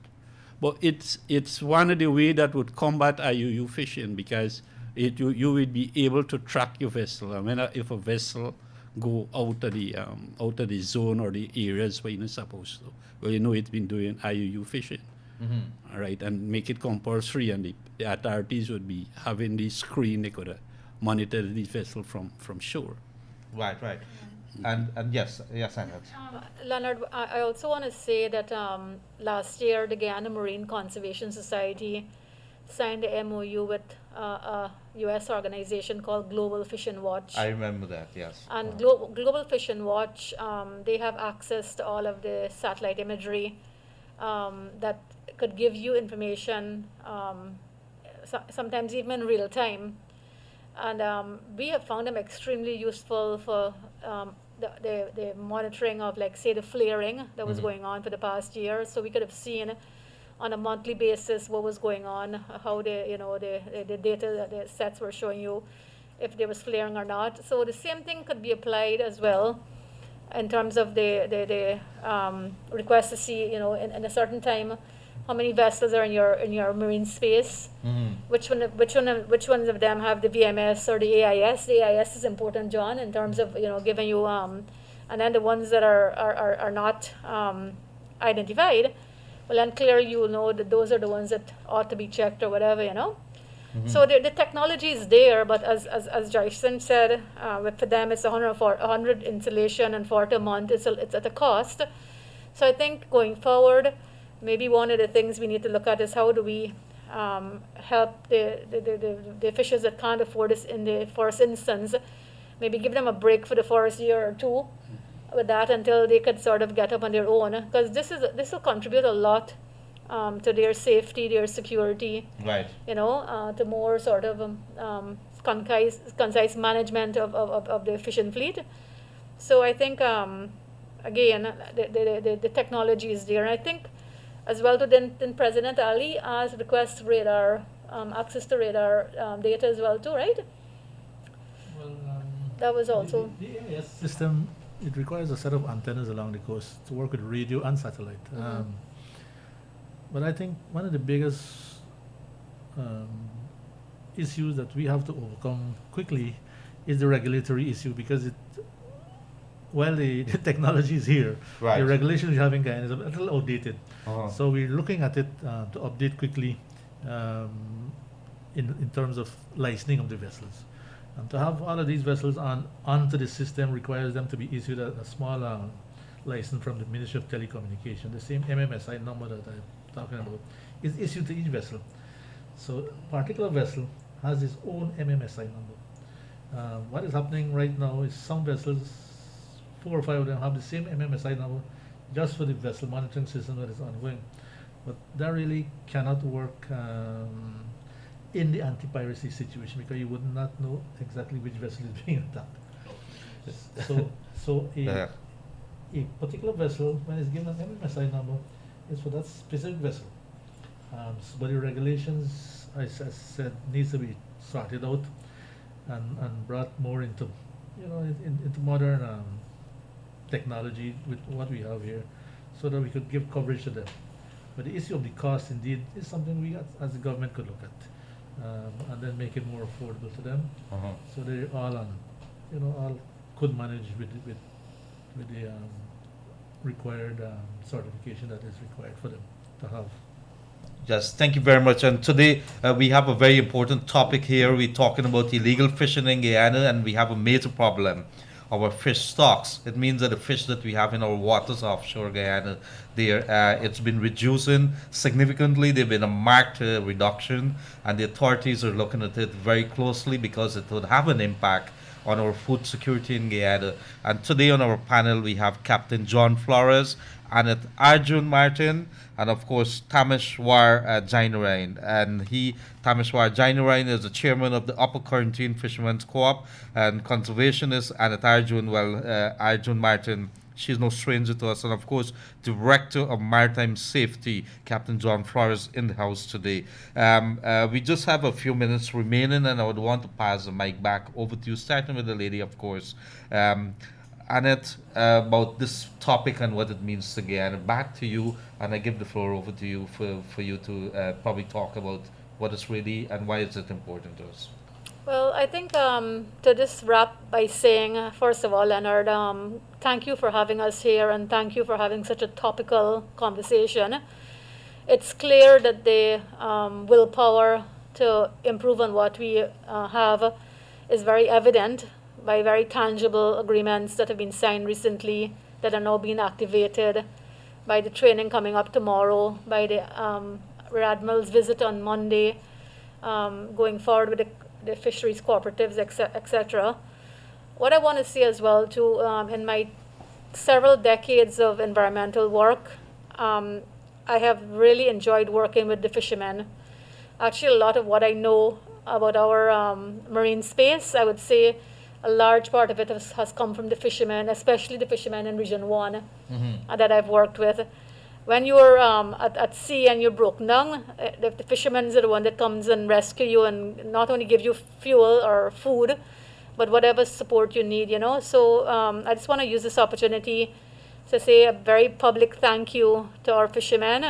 it's one of the way that would combat IUU fishing, because you would be able to track your vessel. I mean, if a vessel go out of the zone or the areas where you're not supposed to, well, you know it's been doing IUU fishing, all right, and make it compulsory, and the authorities would be having the screen, they could monitor the vessel from shore. Right. And yes, Anand. Leonard, I also want to say that last year the Guyana Marine Conservation Society signed a MOU with a U.S. organization called Global Fish and Watch. I remember that, yes. And Global Fish and Watch, they have access to all of the satellite imagery that could give you information, sometimes even in real time. And we have found them extremely useful for the monitoring of, like, say, the flaring that was going on for the past year. So we could have seen on a monthly basis what was going on, how the data that the sets were showing you if there was flaring or not. So the same thing could be applied as well in terms of the request to see, in a certain time, how many vessels are in your marine space, which ones of them have the VMS or the AIS. The AIS is important, John, in terms of giving you and then the ones that are not identified, well, then clearly you will know that those are the ones that ought to be checked or whatever. So the technology is there, but as Jason said, for them it's 100 installation and 40 a month. It's at a cost. So I think going forward, maybe one of the things we need to look at is how do we help the fishers that can't afford this in the first instance, maybe give them a break for the first year or two with that until they could sort of get up on their own, because this will contribute a lot to their safety, their security, Right. To more sort of concise management of the fishing fleet. So I think again the technology is there, and I think as well to then President Ali has request radar access to radar data as well too, right? Well, That was also the AIS system. It requires a set of antennas along the coast to work with radio and satellite. But I think one of the biggest issues that we have to overcome quickly is the regulatory issue, because while the technology is here, Right. the regulation we have in Guyana is a little outdated. Uh-huh. So we're looking at it to update quickly in terms of licensing of the vessels. And to have all of these vessels onto the system requires them to be issued a small license from the Ministry of Telecommunication. The same MMSI number that I'm talking about is issued to each vessel. So a particular vessel has its own MMSI number. What is happening right now is some vessels, 4 or 5 of them, have the same MMSI number just for the vessel monitoring system that is ongoing. But that really cannot work in the anti-piracy situation, because you would not know exactly which vessel is being attacked. So Yeah. a particular vessel, when it's given an MMSI number, is for that specific vessel. But the regulations, as I said, needs to be sorted out and brought more into, into modern technology with what we have here, so that we could give coverage to them. But the issue of the cost, indeed, is something we, as the government, could look at, and then make it more affordable to them. Uh-huh. So they're all on, all could manage with the required certification that is required for them to have. Yes, thank you very much. And today we have a very important topic here. We're talking about illegal fishing in Guyana, and we have a major problem. Our fish stocks. It means that the fish that we have in our waters offshore Guyana, it's been reducing significantly. There's been a marked reduction, and the authorities are looking at it very closely because it would have an impact on our food security in Guyana. And today on our panel we have Captain John Flores, and Arjun Martin, and of course Tameshwar Jainarain. And Tameshwar Jainarain, is the chairman of the Upper Quarantine Fishermen's Co-op and conservationist, and Arjun Martin, she's no stranger to us, and of course Director of Maritime Safety, Captain John Flores, in the house today. We just have a few minutes remaining, and I would want to pass the mic back over to you, starting with the lady, of course. Annette, about this topic and what it means to Guyana. Back to you, and I give the floor over to you for you to probably talk about what is really and why is it important to us. Well, I think to just wrap by saying, first of all, Leonard, thank you for having us here, and thank you for having such a topical conversation. It's clear that the willpower to improve on what we have is very evident by very tangible agreements that have been signed recently that are now being activated, by the training coming up tomorrow, by the Admiral's visit on Monday, going forward with the fisheries cooperatives, etc. What I want to say as well, too, in my several decades of environmental work, I have really enjoyed working with the fishermen. Actually, a lot of what I know about our marine space, I would say a large part of it has come from the fishermen, especially the fishermen in Region 1 that I've worked with. When you're at sea and you're broken down, the fishermen are the one that comes and rescue you and not only give you fuel or food, but whatever support you need, you know. So I just want to use this opportunity to say a very public thank you to our fishermen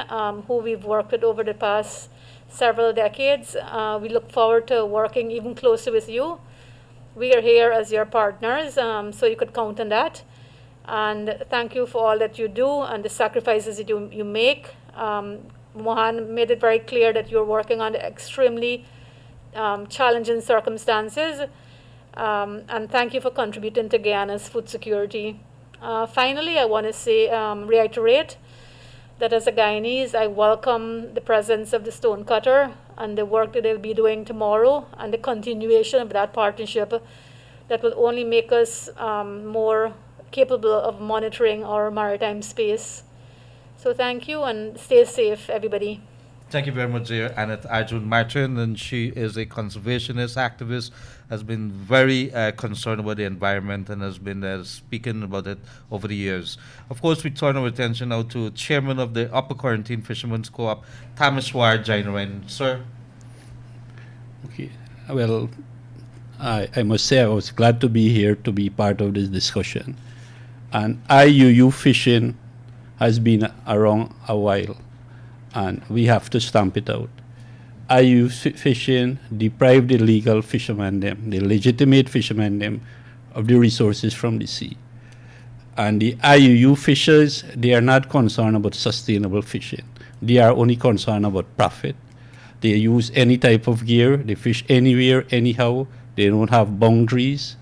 who we've worked with over the past several decades. We look forward to working even closer with you. We are here as your partners, so you could count on that. And thank you for all that you do and the sacrifices that you make. Mohan made it very clear that you're working under extremely challenging circumstances. And thank you for contributing to Guyana's food security. Finally, I want to say, reiterate that as a Guyanese, I welcome the presence of the Stonecutter and the work that they'll be doing tomorrow, and the continuation of that partnership that will only make us more capable of monitoring our maritime space. So thank you, and stay safe, everybody. Thank you very much, dear Annette Arjun Martin, and she is a conservationist activist, has been very concerned about the environment and has been speaking about it over the years. Of course, we turn our attention now to Chairman of the Upper Quarantine Fishermen's Co-op, Tameshwar Jainarain. Sir? Okay. Well, I must say I was glad to be here to be part of this discussion. And IUU fishing has been around a while, and we have to stamp it out. IUU fishing deprived the legal fishermen, the legitimate fishermen, of the resources from the sea. And the IUU fishers, they are not concerned about sustainable fishing. They are only concerned about profit. They use any type of gear. They fish anywhere, anyhow. They don't have boundaries.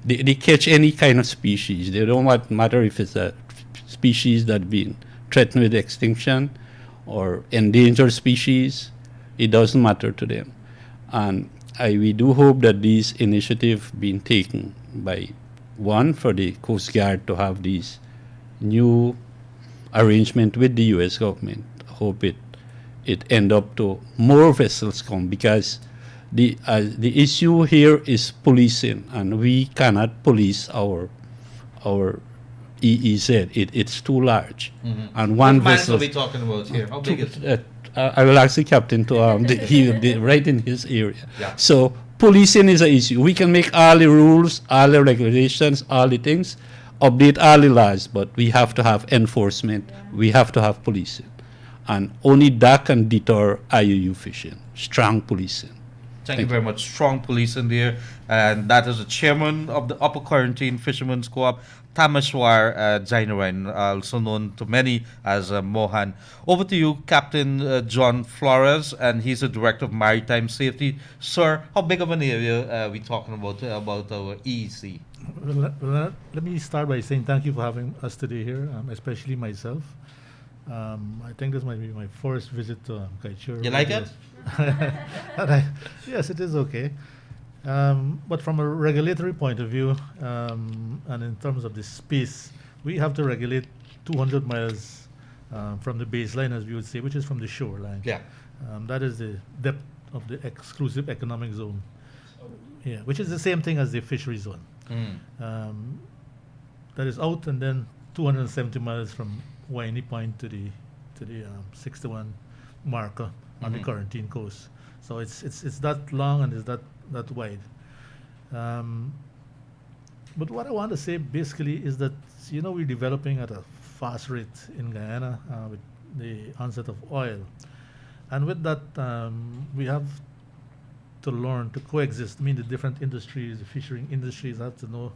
They catch any kind of species. They don't matter if it's a species that's been threatened with extinction or endangered species. It doesn't matter to them. And we do hope that these initiatives being taken by one, for the Coast Guard to have these new arrangement with the U.S. government. Hope it end up to more vessels come, because the issue here is policing, and we cannot police our EEZ. It's too large, and one vessel. What are we talking about here? How big is it? I will ask the captain to right in his area. Yeah. So policing is an issue. We can make all the rules, all the regulations, all the things, update all the laws, but we have to have enforcement. We have to have policing, and only that can deter IUU fishing. Strong policing. Thank you very much. Strong police in there. And that is the chairman of the Upper Quarantine Fishermen's Co-op, Tameshwar Jainaran, also known to many as Mohan. Over to you, Captain John Flores, and he's the Director of Maritime Safety. Sir, how big of an area are we talking about our EEC? Let me start by saying thank you for having us today here, especially myself. I think this might be my first visit to Kaieteur. You like it? Yes, it is okay. But from a regulatory point of view, and in terms of the space, we have to regulate 200 miles from the baseline, as we would say, which is from the shoreline. Yeah. That is the depth of the exclusive economic zone. Yeah, which is the same thing as the fishery zone. That is out, and then 270 miles from Winey Point to the 61 marker on the quarantine coast. So it's that long and it's that wide. But what I want to say basically is that we're developing at a fast rate in Guyana with the onset of oil, and with that we have to learn to coexist. I mean, the different industries, the fishing industries have to know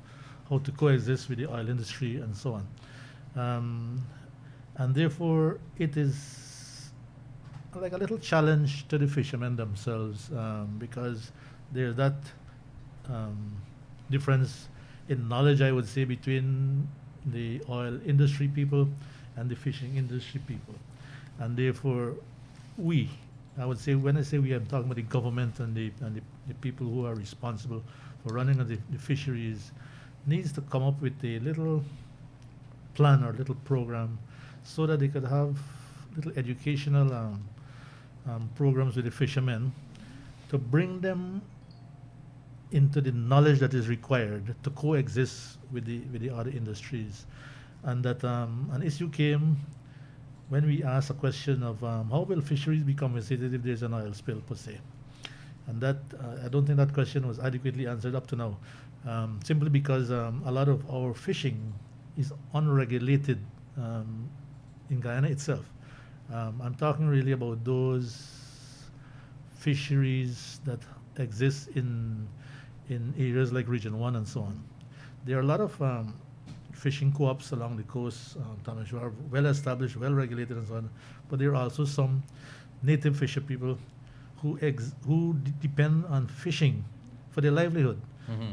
how to coexist with the oil industry and so on. And therefore, it is like a little challenge to the fishermen themselves because there's that difference in knowledge, I would say, between the oil industry people and the fishing industry people. And therefore, I would say, when I say we, I'm talking about the government and the people who are responsible for running the fisheries, needs to come up with a little plan or little program so that they could have little educational programs with the fishermen to bring them into the knowledge that is required to coexist with the other industries. And that an issue came when we asked a question of how will fisheries be compensated if there's an oil spill per se. And that I don't think that question was adequately answered up to now, simply because a lot of our fishing is unregulated in Guyana itself. I'm talking really about those fisheries that exist in areas like Region 1 and so on. There are a lot of fishing co-ops along the coast, Tameshwar, well established, well regulated and so on, but there are also some native fisher people who depend on fishing for their livelihood,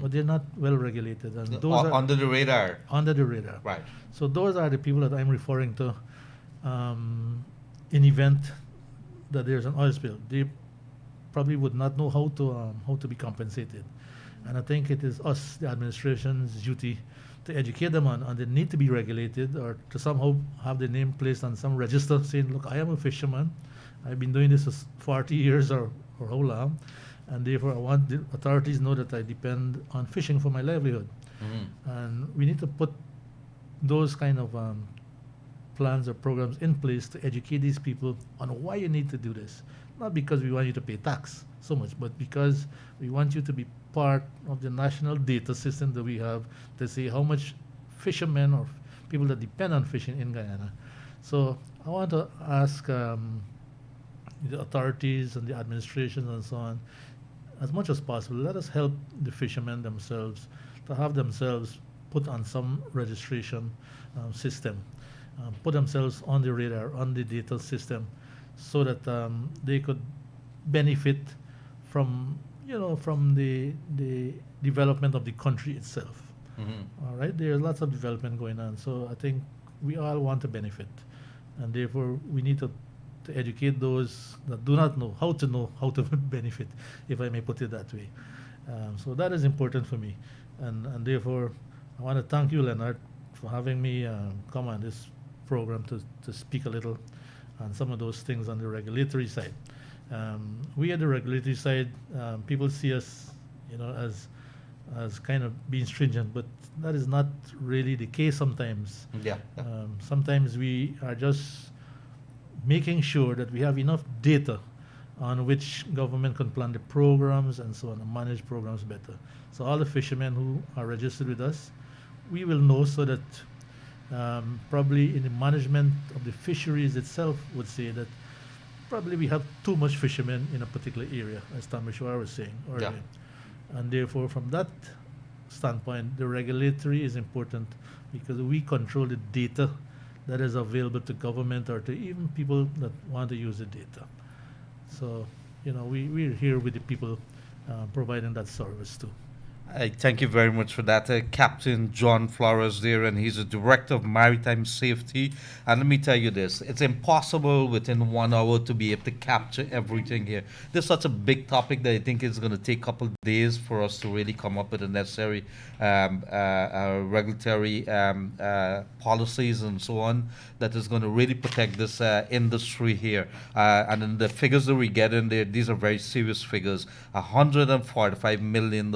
but they're not well regulated. And those are under the radar. Under the radar. Right. So those are the people that I'm referring to in event that there's an oil spill. They probably would not know how to be compensated. And I think it is us, the administration's duty, to educate them on the need to be regulated or to somehow have their name placed on some register saying, look, I am a fisherman. I've been doing this for 40 years or how long, and therefore I want the authorities to know that I depend on fishing for my livelihood. And we need to put those kind of plans or programs in place to educate these people on why you need to do this. Not because we want you to pay tax so much, but because we want you to be part of the national data system that we have to see how much fishermen or people that depend on fishing in Guyana. So I want to ask the authorities and the administration and so on, as much as possible, let us help the fishermen themselves to have themselves put on some registration system, put themselves on the radar, on the data system, so that they could benefit from the development of the country itself. All right, there's lots of development going on, so I think we all want to benefit, and therefore we need to educate those that do not know how to benefit, if I may put it that way. So that is important for me, and therefore I want to thank you, Leonard, for having me come on this program to speak a little on some of those things on the regulatory side. We at the regulatory side, people see us, as kind of being stringent, but that is not really the case sometimes. Yeah. Sometimes we are just making sure that we have enough data on which government can plan the programs and so on, and manage programs better. So all the fishermen who are registered with us, we will know, so that probably in the management of the fisheries itself would say that probably we have too much fishermen in a particular area, as Tamishwar was saying earlier. And therefore, from that standpoint, the regulatory is important because we control the data that is available to government or to even people that want to use the data. So, we're here with the people providing that service too. Thank you very much for that, Captain John Flores there, and he's the Director of Maritime Safety. And let me tell you this, it's impossible within 1 hour to be able to capture everything here. This is such a big topic that I think it's going to take a couple of days for us to really come up with the necessary regulatory policies and so on that is going to really protect this industry here. And then the figures that we get in there, these are very serious figures. $145 million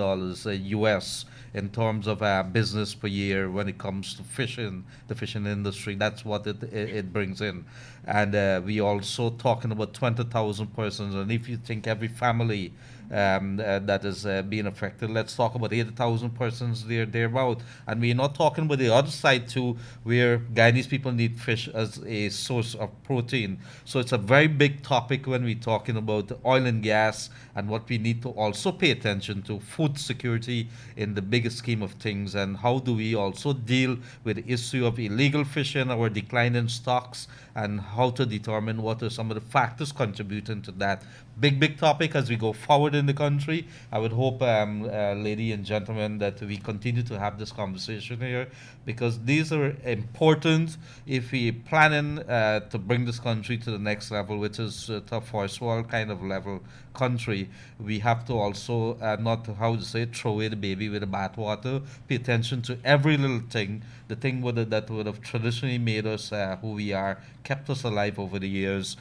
US in terms of business per year when it comes to fishing, the fishing industry. That's what it brings in. And we also talking about 20,000 persons. And if you think every family that is being affected, let's talk about 80,000 persons thereabout. And we're not talking about the other side too, where Guyanese people need fish as a source of protein. So it's a very big topic when we're talking about oil and gas, and what we need to also pay attention to, food security in the bigger scheme of things, and how do we also deal with the issue of illegal fishing, our decline in stocks, and how to determine what are some of the factors contributing to that. Big topic as we go forward in the country. I would hope, ladies and gentlemen, that we continue to have this conversation here, because these are important if we planning to bring this country to the next level, which is a first world kind of level country. We have to also not, how to say, throw away the baby with the bathwater. Pay attention to every little thing, the thing that would have traditionally made us who we are, kept us alive over the years.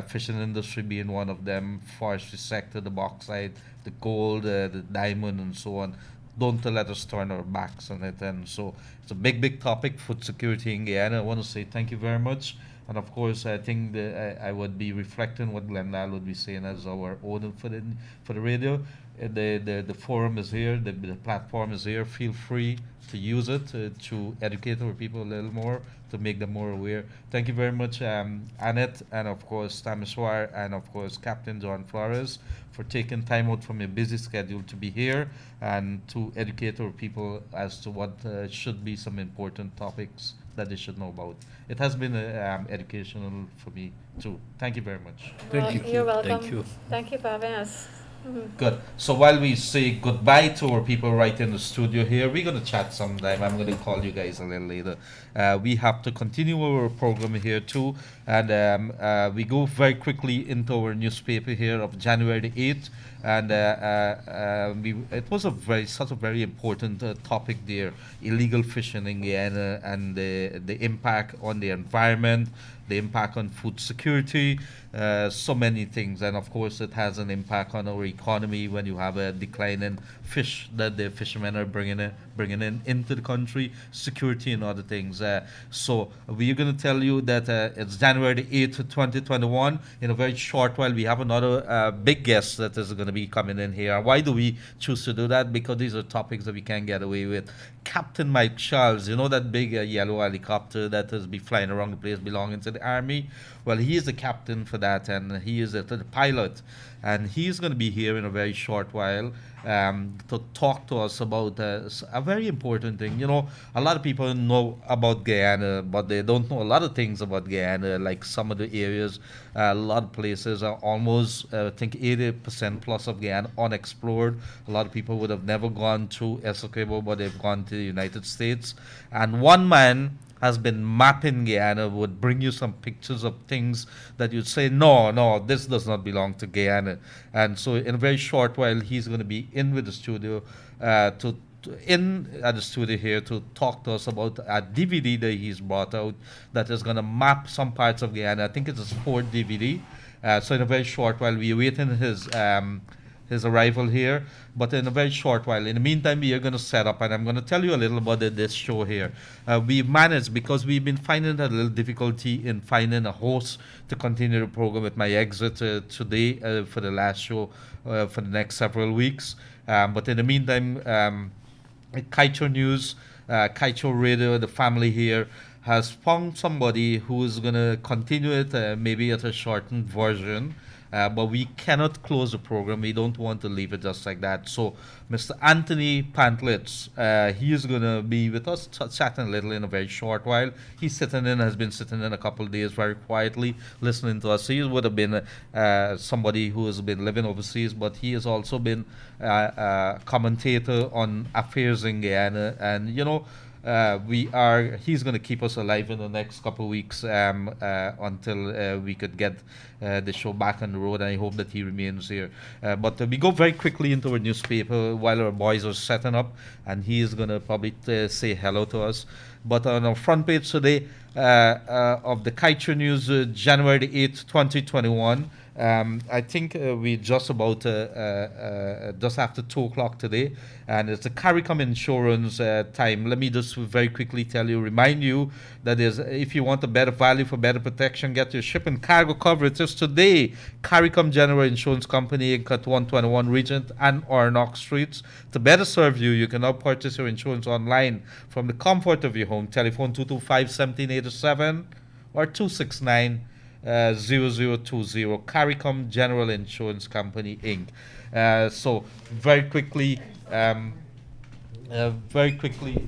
Fishing industry being one of them, forestry sector, the bauxite, the gold, the diamond, and so on. Don't let us turn our backs on it. And so it's a big topic, food security in Guyana. I want to say thank you very much. And of course, I think I would be reflecting what Leonard would be saying as our owner for the radio. The forum is here, the platform is here. Feel free to use it to educate our people a little more, to make them more aware. Thank you very much, Annette, and of course Tamishwar, and of course Captain John Flores, for taking time out from your busy schedule to be here and to educate our people as to what should be some important topics that they should know about. It has been educational for me too. Thank you very much. Well, you're welcome. Thank you. Thank you for having us. Good. So while we say goodbye to our people right in the studio here, we're going to chat sometime. I'm going to call you guys a little later. We have to continue our program here too. And we go very quickly into our newspaper here of January the 8th. And it was such a very important topic there, illegal fishing in Guyana, and the impact on the environment, the impact on food security, so many things. And of course, it has an impact on our economy when you have a decline in fish that the fishermen are bringing in into the country, security and other things. So we're going to tell you that it's January the 8th, 2021. In a very short while, we have another big guest that is going to be coming in here. Why do we choose to do that? Because these are topics that we can't get away with. Captain Mike Charles, you know that big yellow helicopter that has been flying around the place belonging to the Army? Well, he is the captain for that, and he is the pilot. And he's going to be here in a very short while to talk to us about a very important thing. You know, a lot of people know about Guyana, but they don't know a lot of things about Guyana, like some of the areas. A lot of places are almost, I think, 80% plus of Guyana unexplored. A lot of people would have never gone to Essequibo, but they've gone to the United States. And one man has been mapping Guyana, would bring you some pictures of things that you'd say, no, this does not belong to Guyana. And so in a very short while, he's going to be in with the studio at the studio here to talk to us about a DVD that he's brought out that is going to map some parts of Guyana. I think it's a sport DVD. So in a very short while, we're waiting his arrival here, but in a very short while. In the meantime, we are going to set up, and I'm going to tell you a little about this show here. We've managed, because we've been finding a little difficulty in finding a host to continue the program with my exit today for the last show for the next several weeks. But in the meantime, Kaieteur News, Kaieteur Radio, the family here, has found somebody who is going to continue it, maybe at a shortened version. But we cannot close the program. We don't want to leave it just like that. So, Mr. Anthony Pantlitz, he is going to be with us, chatting a little in a very short while. He's sitting in, has been sitting in a couple of days very quietly, listening to us. He would have been somebody who has been living overseas, but he has also been a commentator on affairs in Guyana. And, he's going to keep us alive in the next couple of weeks, until we could get the show back on the road. And I hope that he remains here. But we go very quickly into our newspaper while our boys are setting up, and he is going to probably say hello to us. But on our front page today, of the Kaieteur News, January the 8th, 2021. I think we just about just after 2 o'clock today, and it's the CARICOM insurance time. Let me just very quickly remind you that if you want a better value for better protection, get your ship and cargo coverage. Just today, CARICOM General Insurance Company in Cut 121 Regent and Ornock Streets. To better serve you, you can now purchase your insurance online from the comfort of your home. Telephone 225-1787 or 269 0020. CARICOM General Insurance Company Inc. So very quickly, very quickly.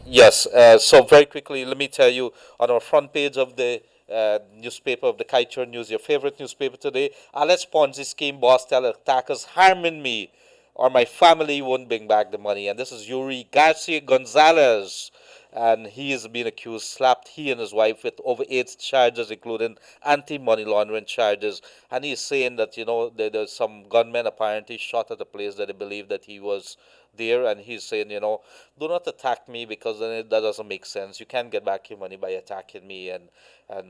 Yes. So very quickly, let me tell you, on our front page of the newspaper of the Kaieteur News, your favorite newspaper today, Alex Ponzi scheme boss tell attackers harming me or my family won't bring back the money. And this is Yuri Garcia Gonzalez. And he is being accused, slapped he and his wife with over 8 charges, including anti-money laundering charges. And he's saying that, there's some gunmen apparently shot at a place that they believe that he was there. And he's saying, do not attack me because then that doesn't make sense. You can't get back your money by attacking me. And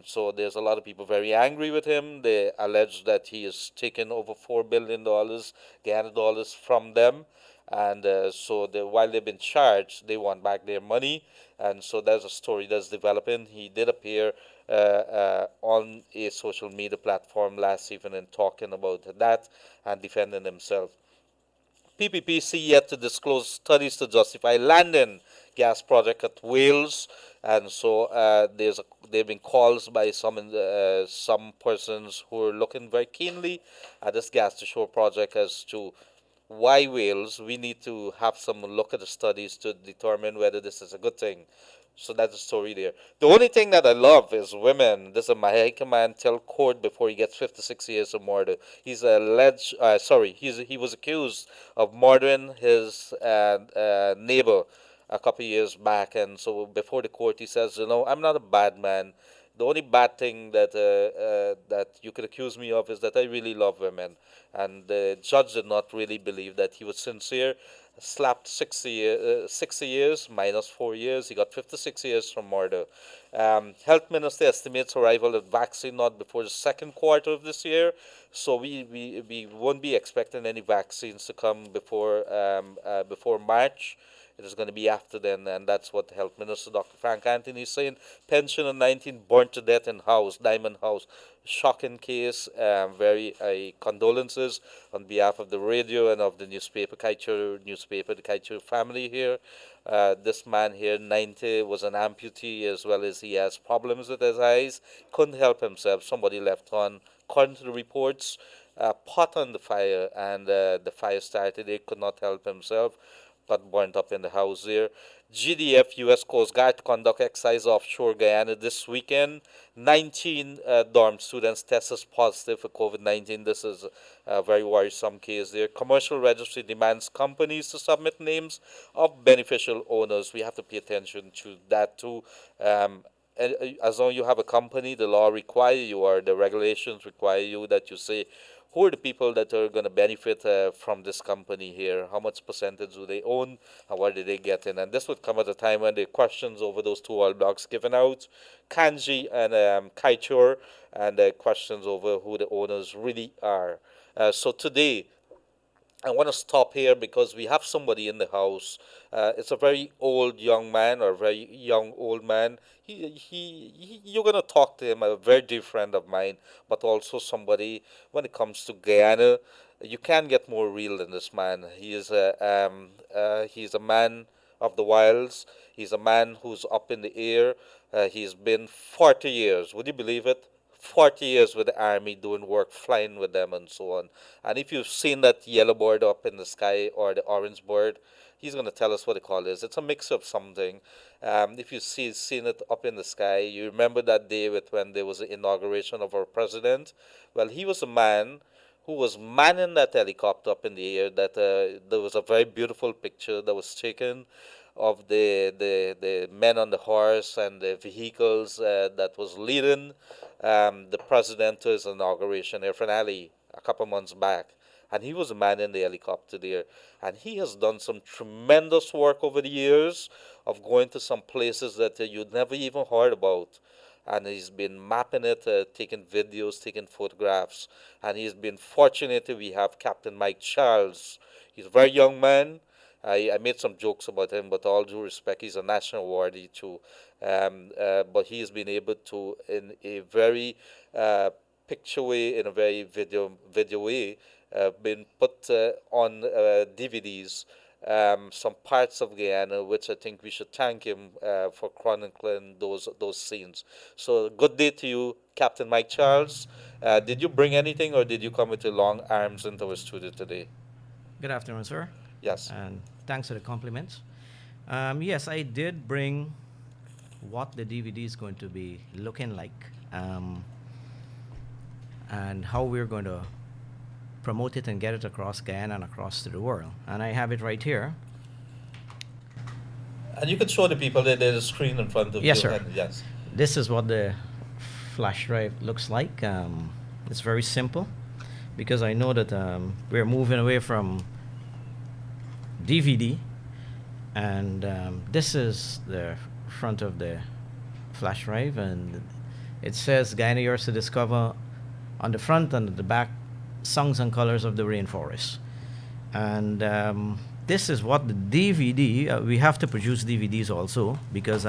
so there's a lot of people very angry with him. They allege that he has taken over $4 billion, Guyana dollars from them. And so while they've been charged, they want back their money. And so there's a story that's developing. He did appear on a social media platform last evening talking about that and defending himself. PPPC yet to disclose studies to justify landing gas project at Wales, and so there've been calls by some persons who are looking very keenly at this gas to shore project as to why Wales. We need to have some look at the studies to determine whether this is a good thing. So that's the story there. The only thing that I love is women. This is a Mahaica man tell court before he gets 56 years of murder. He's alleged, he was accused of murdering his neighbor a couple of years back. And so before the court, he says, I'm not a bad man. The only bad thing that you could accuse me of is that I really love women. And the judge did not really believe that he was sincere. Slapped 60 years minus 4 years. He got 56 years from murder. Health Minister estimates arrival of vaccine not before the second quarter of this year. So we won't be expecting any vaccines to come before March. It is going to be after then, and that's what Health Minister Dr. Frank Anthony is saying. Pensioner 19 burnt to death in house, Diamond House. Shocking case. Very condolences on behalf of the radio and of the newspaper, Kaieteur newspaper, the Kaieteur family here. This man here, 90, was an amputee as well as he has problems with his eyes. Couldn't help himself. Somebody left on, according to the reports, pot on the fire, and the fire started. He could not help himself. Got burnt up in the house there. GDF, U.S. Coast Guard, conduct exercise offshore Guyana this weekend. 19 dorm students tested positive for COVID-19. This is a very worrisome case there. Commercial registry demands companies to submit names of beneficial owners. We have to pay attention to that too. As long as you have a company, the law require you, or the regulations require you, that you say, who are the people that are going to benefit from this company here? How much percentage do they own? And what did they get in? And this would come at a time when the questions over those two oil blocks given out, Kanji and Kaieteur, and the questions over who the owners really are. So today, I want to stop here because we have somebody in the house. It's a very old young man, or a very young old man. You're going to talk to him, a very dear friend of mine, but also somebody, when it comes to Guyana, you can't get more real than this man. He's a man of the wilds. He's a man who's up in the air. He's been 40 years. Would you believe it? 40 years with the army doing work, flying with them and so on. And if you've seen that yellow bird up in the sky or the orange bird, he's going to tell us what the call is. It's a mix of something. If you seen it up in the sky, you remember that day when there was the inauguration of our president. Well, he was a man who was manning that helicopter up in the air. That there was a very beautiful picture that was taken of the men on the horse and the vehicles that was leading the president to his inauguration here finale a couple months back. And he was a man in the helicopter there. And he has done some tremendous work over the years of going to some places that you'd never even heard about. And he's been mapping it, taking videos, taking photographs. And he's been fortunate that we have Captain Mike Charles. He's a very young man. I made some jokes about him, but all due respect, he's a national awardee too. But he has been able to, in a very picture way, in a very video way, been put on DVDs some parts of Guyana, which I think we should thank him for chronicling those scenes. So good day to you, Captain Mike Charles. Did you bring anything, or did you come with your long arms into our studio today? Good afternoon, sir. Yes. And thanks for the compliments. Yes, I did bring what the DVD is going to be looking like, and how we're going to promote it and get it across Guyana and across to the world. And I have it right here. And you could show the people that there's a screen in front of Yes, you. sir. And yes. This is what the flash drive looks like. It's very simple because I know that we're moving away from DVD, and this is the front of the flash drive, and it says Guyana yours to discover on the front and the back, songs and colors of the rainforest. And this is what the DVD, we have to produce DVDs also because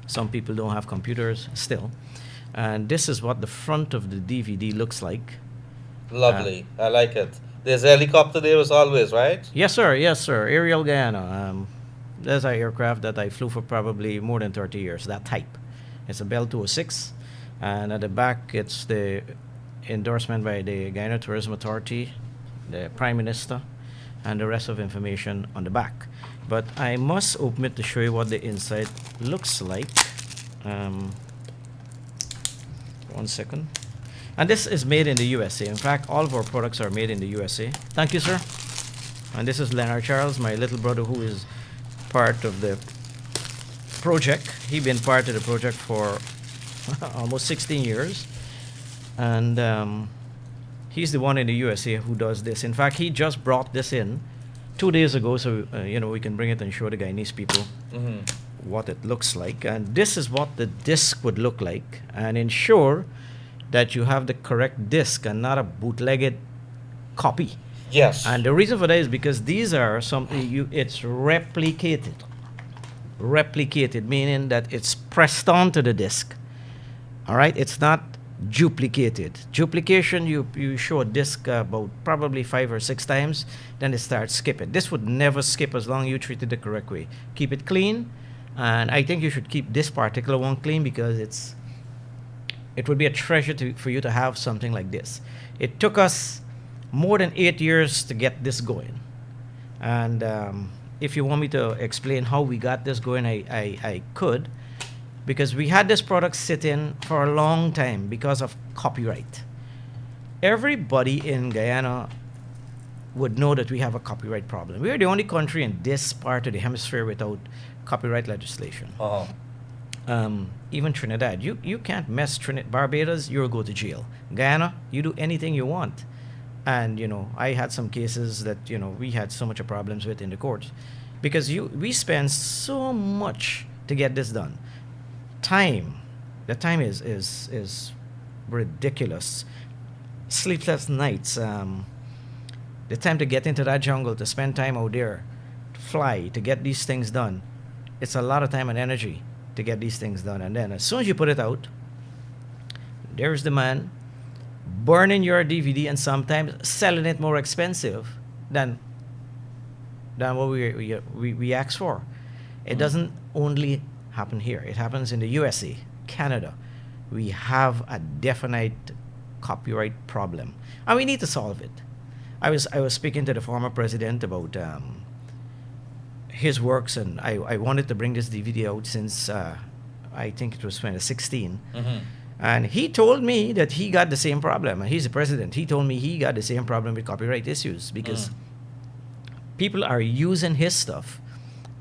some people don't have computers still. And this is what the front of the DVD looks like. Lovely. I like it. There's a helicopter there as always, right? Yes, sir. Yes, sir. Aerial Guyana. There's an aircraft that I flew for probably more than 30 years, that type. It's a Bell 206. And at the back, it's the endorsement by the Guyana Tourism Authority, the Prime Minister, and the rest of information on the back. But I must open it to show you what the inside looks like. 1 second. And this is made in the USA. In fact, all of our products are made in the USA. Thank you, sir. And this is Leonard Charles, my little brother, who is part of the project. He's been part of the project for almost 16 years. And he's the one in the USA who does this. In fact, he just brought this in 2 days ago, so we can bring it and show the Guyanese people what it looks like. And this is what the disc would look like, and ensure that you have the correct disc and not a bootlegged copy. Yes. And the reason for that is because these are something it's replicated. Replicated, meaning that it's pressed onto the disc. All right, it's not duplicated. Duplication, you show a disc about probably 5 or 6 times, then it starts skipping. This would never skip as long as you treat it the correct way. Keep it clean, and I think you should keep this particular one clean because it would be a treasure for you to have something like this. It took us more than 8 years to get this going, and if you want me to explain how we got this going, I could. Because we had this product sitting for a long time because of copyright. Everybody in Guyana would know that we have a copyright problem. We're the only country in this part of the hemisphere without copyright legislation. Even Trinidad, you can't mess Barbados, you'll go to jail. Guyana, you do anything you want. And I had some cases that we had so much problems with in the courts because we spend so much to get this done. The time is ridiculous. Sleepless nights, the time to get into that jungle, to spend time out there, to fly, to get these things done. It's a lot of time and energy to get these things done. And then as soon as you put it out, there's the man burning your DVD and sometimes selling it more expensive than than what we asked for. It doesn't only happen here. It happens in the USA, Canada. We have a definite copyright problem, and we need to solve it. I was speaking to the former president about his works, and I wanted to bring this DVD out since I think it was 2016. And he told me that he got the same problem. And he's the president. He told me he got the same problem with copyright issues because people are using his stuff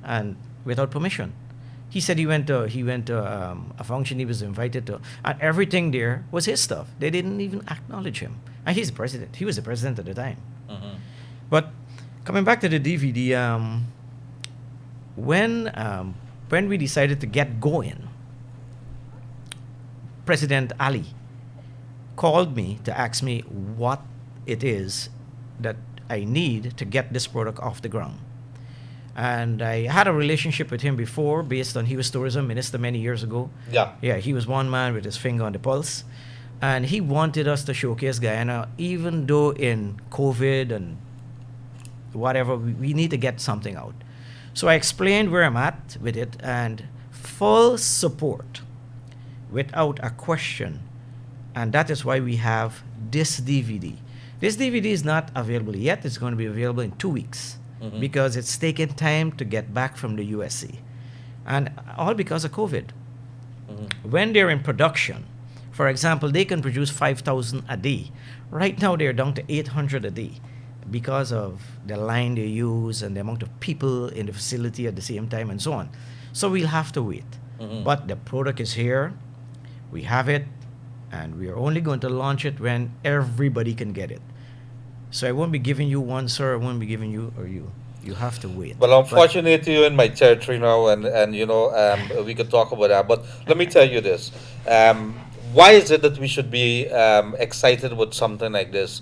and without permission. He said he went to a function he was invited to, and everything there was his stuff. They didn't even acknowledge him. And he's the president. He was the president at the time. But coming back to the DVD, when we decided to get going, President Ali called me to ask me what it is that I need to get this product off the ground. And I had a relationship with him before based on he was tourism minister many years ago. Yeah, he was one man with his finger on the pulse. And he wanted us to showcase Guyana, even though in COVID and whatever, we need to get something out. So I explained where I'm at with it, and full support without a question. And that is why we have this DVD. This DVD is not available yet. It's going to be available in 2 weeks because it's taken time to get back from the USC. And all because of COVID. When they're in production, for example, they can produce 5,000 a day. Right now, they're down to 800 a day because of the line they use and the amount of people in the facility at the same time and so on. So we'll have to wait. But the product is here. We have it, and we are only going to launch it when everybody can get it. So I won't be giving you one, sir. I won't be giving you or you. You have to wait. Well, unfortunately, you're in my territory now, and you know, we could talk about that. But let me tell you this. Why is it that we should be excited with something like this?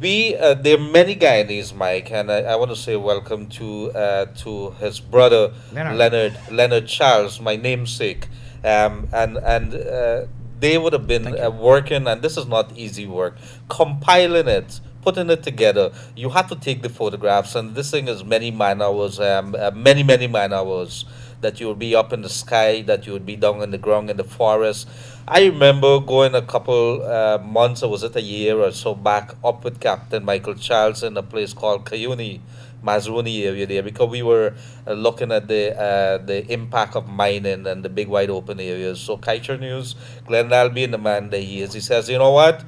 There are many Guyanese, Mike, and I want to say welcome to his brother, Leonard Charles, my namesake. They would have been working, and this is not easy work, compiling it, putting it together. You have to take the photographs, and this thing is many man hours, many man hours, that you will be up in the sky, that you would be down in the ground in the forest. I remember going a couple months, or was it a year or so back, up with Captain Michael Charles in a place called Kaieteur, Mazruni area there, because we were looking at the impact of mining and the big wide open areas. So Kaieteur News, Glenn being the man that he is, he says, you know what?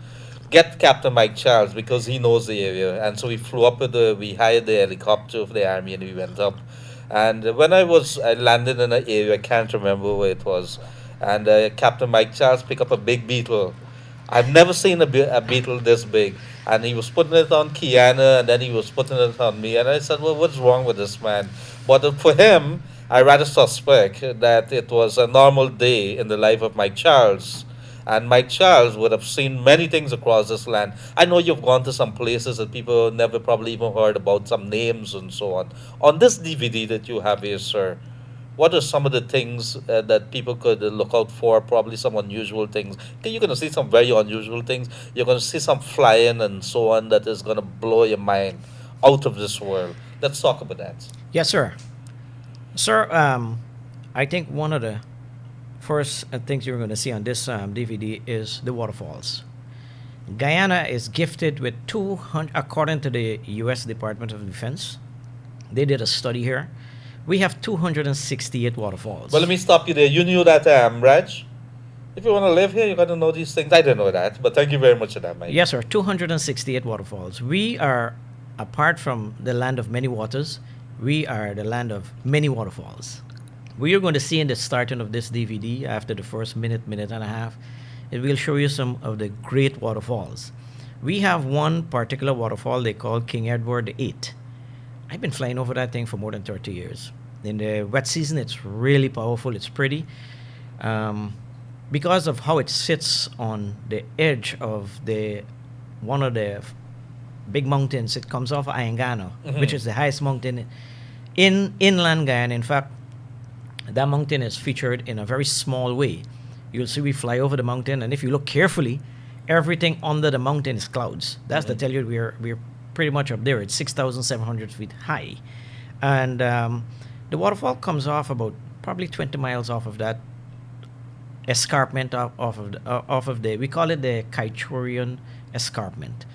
Get Captain Mike Charles because he knows the area. And so we flew up we hired the helicopter for the army and we went up. And when I landed in an area, I can't remember where it was, and Captain Mike Charles picked up a big beetle. I've never seen a beetle this big. And he was putting it on Kiana, and then he was putting it on me. And I said, well, what's wrong with this man? But for him, I rather suspect that it was a normal day in the life of Mike Charles. And Mike Charles would have seen many things across this land. I know you've gone to some places that people never probably even heard about, some names and so on. On this DVD that you have here, sir, what are some of the things that people could look out for? Probably some unusual things. You're going to see some very unusual things. You're going to see some flying and so on that is going to blow your mind out of this world. Let's talk about that. Yes, sir. Sir, I think one of the first things you're going to see on this DVD is the waterfalls. Guyana is gifted with 200, according to the U.S. Department of Defense. They did a study here. We have 268 waterfalls. Well, let me stop you there. You knew that, Raj? If you want to live here, you got to know these things. I didn't know that, but thank you very much for that, Mike. Yes, sir. 268 waterfalls. We are, apart from the land of many waters, we are the land of many waterfalls. We are going to see in the starting of this DVD, after the first minute and a half, it will show you some of the great waterfalls. We have one particular waterfall they call King Edward VIII. I've been flying over that thing for more than 30 years. In the wet season, it's really powerful. It's pretty. Because of how it sits on the edge of one of the big mountains. It comes off Ayangano, which is the highest mountain in inland Guyana. In fact, that mountain is featured in a very small way. You'll see we fly over the mountain, and if you look carefully, everything under the mountain is clouds. That's to tell you we're pretty much up there. It's 6,700 feet high. And the waterfall comes off about probably 20 miles off of that escarpment off of the, we call it the Kaieteur escarpment,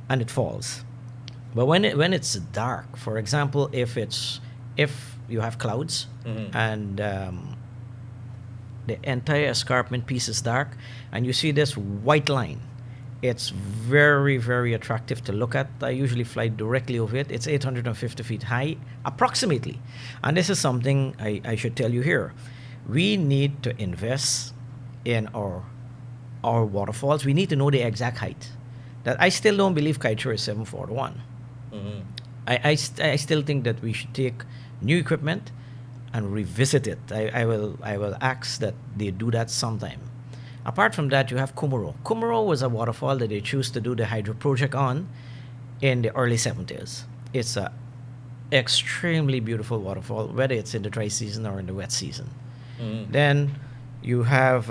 and it falls. But when it's dark, for example, if you have clouds and the entire escarpment piece is dark, and you see this white line, it's very, very attractive to look at. I usually fly directly over it. It's 850 feet high, approximately. And this is something I should tell you here. We need to invest in our waterfalls. We need to know the exact height. That I still don't believe Kaieteur is 741. I still think that we should take new equipment and revisit it. I will ask that they do that sometime. Apart from that, you have Kumuro. Kumuro was a waterfall that they chose to do the hydro project on in the early 70s. It's a extremely beautiful waterfall, whether it's in the dry season or in the wet season. Then you have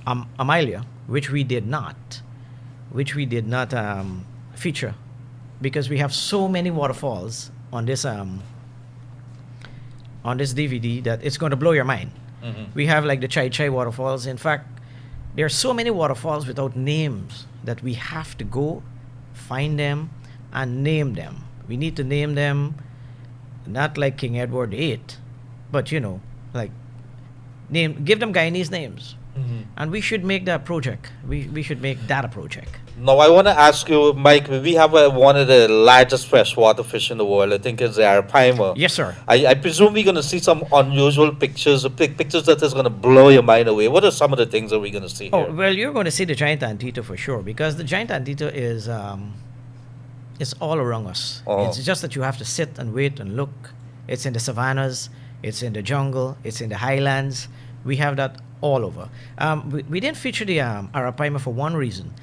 Amalia, which we did not feature, because we have so many waterfalls on this DVD that it's going to blow your mind. We have like the Chai Chai waterfalls. In fact, there are so many waterfalls without names that we have to go find them and name them. We need to name them, not like King Edward VIII, but like give them Guyanese names. And we should make that project. We should make that a project. Now, I want to ask you, Mike, we have one of the largest freshwater fish in the world. I think it's the Arapaima. Yes, sir. I presume we're going to see some unusual pictures, pictures that is going to blow your mind away. What are some of the things that we're going to see Oh, here? well, you're going to see the giant anteater for sure, because the giant anteater is it's all around us. It's just that you have to sit and wait and look. It's in the savannas, it's in the jungle, it's in the highlands. We have that all over. We didn't feature the Arapaima for one reason,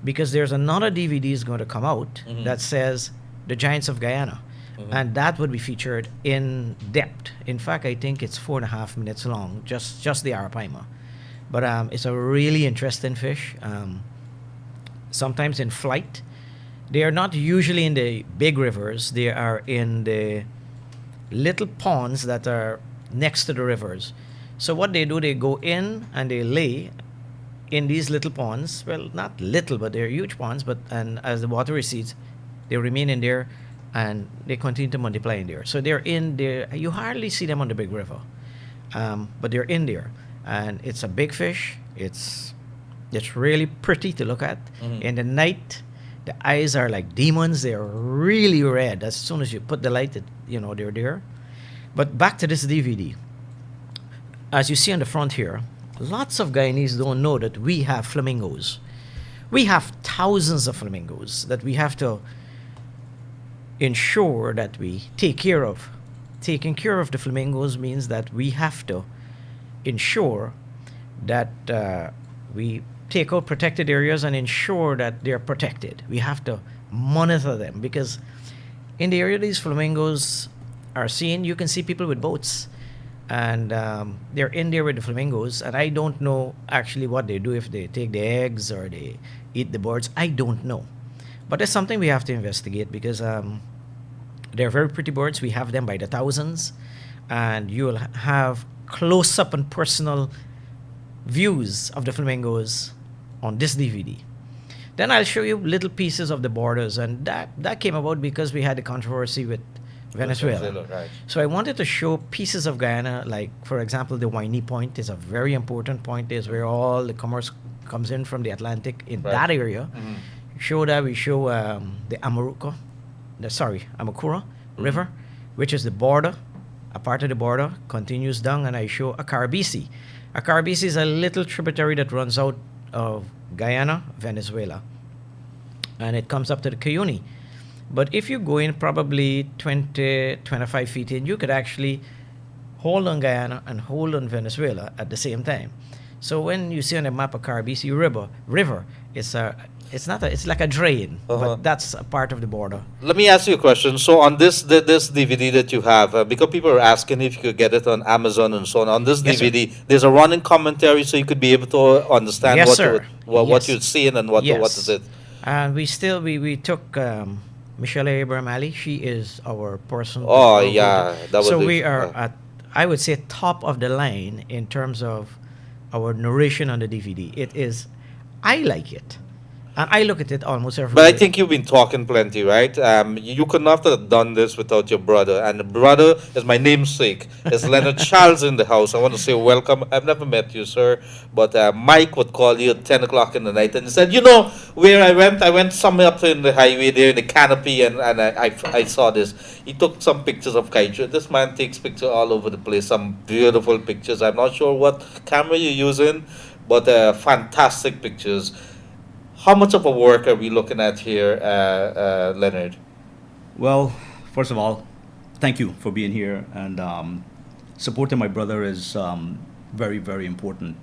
because there's another DVD is going to come out that says the Giants of Guyana, and that would be featured in depth. In fact, I think it's 4.5 minutes long, just the Arapaima. But it's a really interesting fish. Sometimes in flight, they are not usually in the big rivers. They are in the little ponds that are next to the rivers. So what they do, they go in and they lay in these little ponds. Well, not little, but they're huge ponds. And as the water recedes, they remain in there, and they continue to multiply in there. So they're in there. You hardly see them on the big river, but they're in there, and it's a big fish. It's really pretty to look at. In the night, the eyes are like demons. They're really red. As soon as you put the light, they're there. But back to this DVD. As you see on the front here, lots of Guyanese don't know that we have flamingos. We have thousands of flamingos that we have to ensure that we take care of. Taking care of the flamingos means that we have to ensure that we take out protected areas and ensure that they're protected. We have to monitor them, because in the area these flamingos are seen, you can see people with boats. And they're in there with the flamingos, and I don't know actually what they do, if they take the eggs or they eat the birds. I don't know, but it's something we have to investigate, because they're very pretty birds. We have them by the thousands, and you will have close-up and personal views of the flamingos on this DVD. Then I'll show you little pieces of the borders, and that came about because we had a controversy with Venezuela. Right. So I wanted to show pieces of Guyana, like, for example, the Winey Point is a very important point. Is where all the commerce comes in from the Atlantic in that area. Show that. We show the Amakura River, which is the border. A part of the border continues down, and I show Akarabisi. Akarabisi is a little tributary that runs out of Guyana, Venezuela, and it comes up to the Cuyuni. But if you go in probably 20, 25 feet in, you could actually hold on Guyana and hold on Venezuela at the same time. So when you see on the map a Caribbean River, it's like a drain, but that's a part of the border. Let me ask you a question. So on this DVD that you have, because people are asking if you could get it on Amazon and so on this Yes, DVD, there's a running commentary, so you could be able to understand Yes, sir. what Yes. you're seeing and what Yes. is it. And we took Michelle Abraham Ali. She is our person. Oh, our yeah, go-to. that was So the- we are at, I would say, top of the line in terms of our narration on the DVD. It is, I like it, and I look at it almost every But I day. think you've been talking plenty, right? You could not have done this without your brother. And the brother is my namesake. It's Leonard Charles in the house. I want to say welcome. I've never met you, sir. But Mike would call you at 10 o'clock in the night and he said, you know, where I went? I went somewhere up in the highway there in the canopy and I saw this. He took some pictures of Kaieteur. This man takes pictures all over the place. Some beautiful pictures. I'm not sure what camera you're using, but fantastic pictures. How much of a work are we looking at here, Leonard? Well, first of all, thank you for being here, and supporting my brother is very, very important.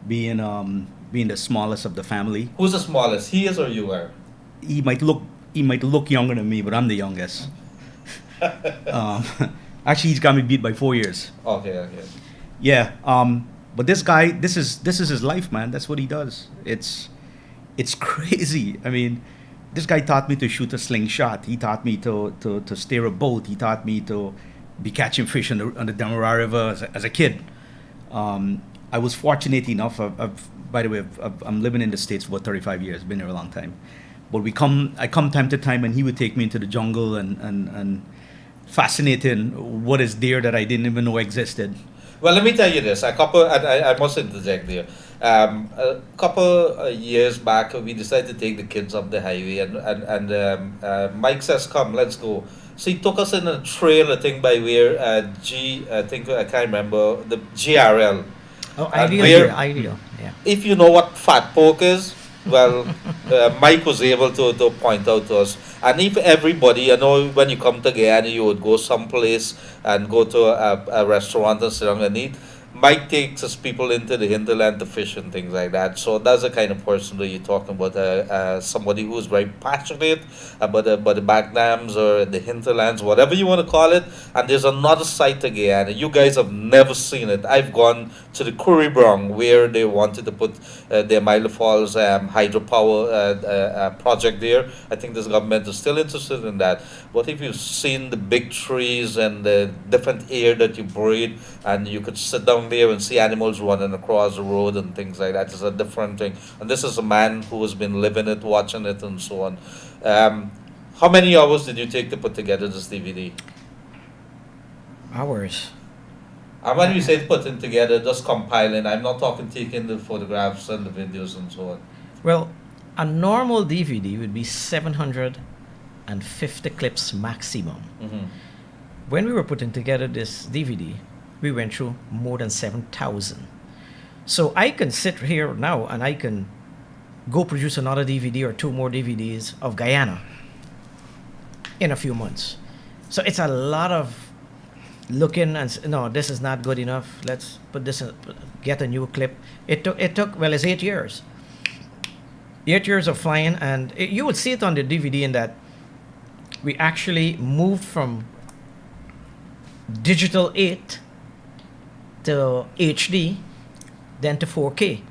Being the smallest of the family, Who's the smallest? He is or you are? he might look younger than me, but I'm the youngest. um, Actually, he's got me beat by 4 years. Okay. Yeah, but this guy, this is his life, man. That's what he does. It's crazy. I mean, this guy taught me to shoot a slingshot. He taught me to steer a boat. He taught me to be catching fish on the Demerara River as a kid. I was fortunate enough. By the way, I'm living in the States for about 35 years. Been here a long time. But I come time to time, and he would take me into the jungle and fascinating what is there that I didn't even know existed. Well, let me tell you this. I must interject there. A couple years back, we decided to take the kids up the highway, and Mike says, "Come, let's go." So he took us in a trail, I think, by where I can't remember the GRL. Oh, And ideal, where- here, ideal. Yeah. If you know what fat pork is, well, Mike was able to point out to us. And if everybody, I know when you come to Guyana, you would go someplace and go to a restaurant and sit down and eat. Mike takes his people into the hinterland to fish and things like that. So that's the kind of person that you're talking about. Somebody who's very passionate about the back dams or the hinterlands, whatever you want to call it. And there's another side to Guyana. You guys have never seen it. I've gone to the Currybrong where they wanted to put their Waterfalls hydropower project there. I think this government is still interested in that. But if you've seen the big trees and the different air that you breathe, and you could sit down there and see animals running across the road and things like that, it's a different thing. And this is a man who has been living it, watching it, and so on. How many hours did you take to put together this DVD? Hours. And when you say putting together, just compiling, I'm not talking taking the photographs and the videos and so on. Well, a normal DVD would be 750 clips maximum. Mm-hmm. When we were putting together this DVD, we went through more than 7,000. So I can sit here now and I can go produce another DVD or two more DVDs of Guyana in a few months. So it's a lot of looking and no, this is not good enough. Let's put this in, get a new clip. It took well, it's 8 years. 8 years of flying, and you would see it on the DVD in that we actually moved from digital 8 to HD, then to 4K.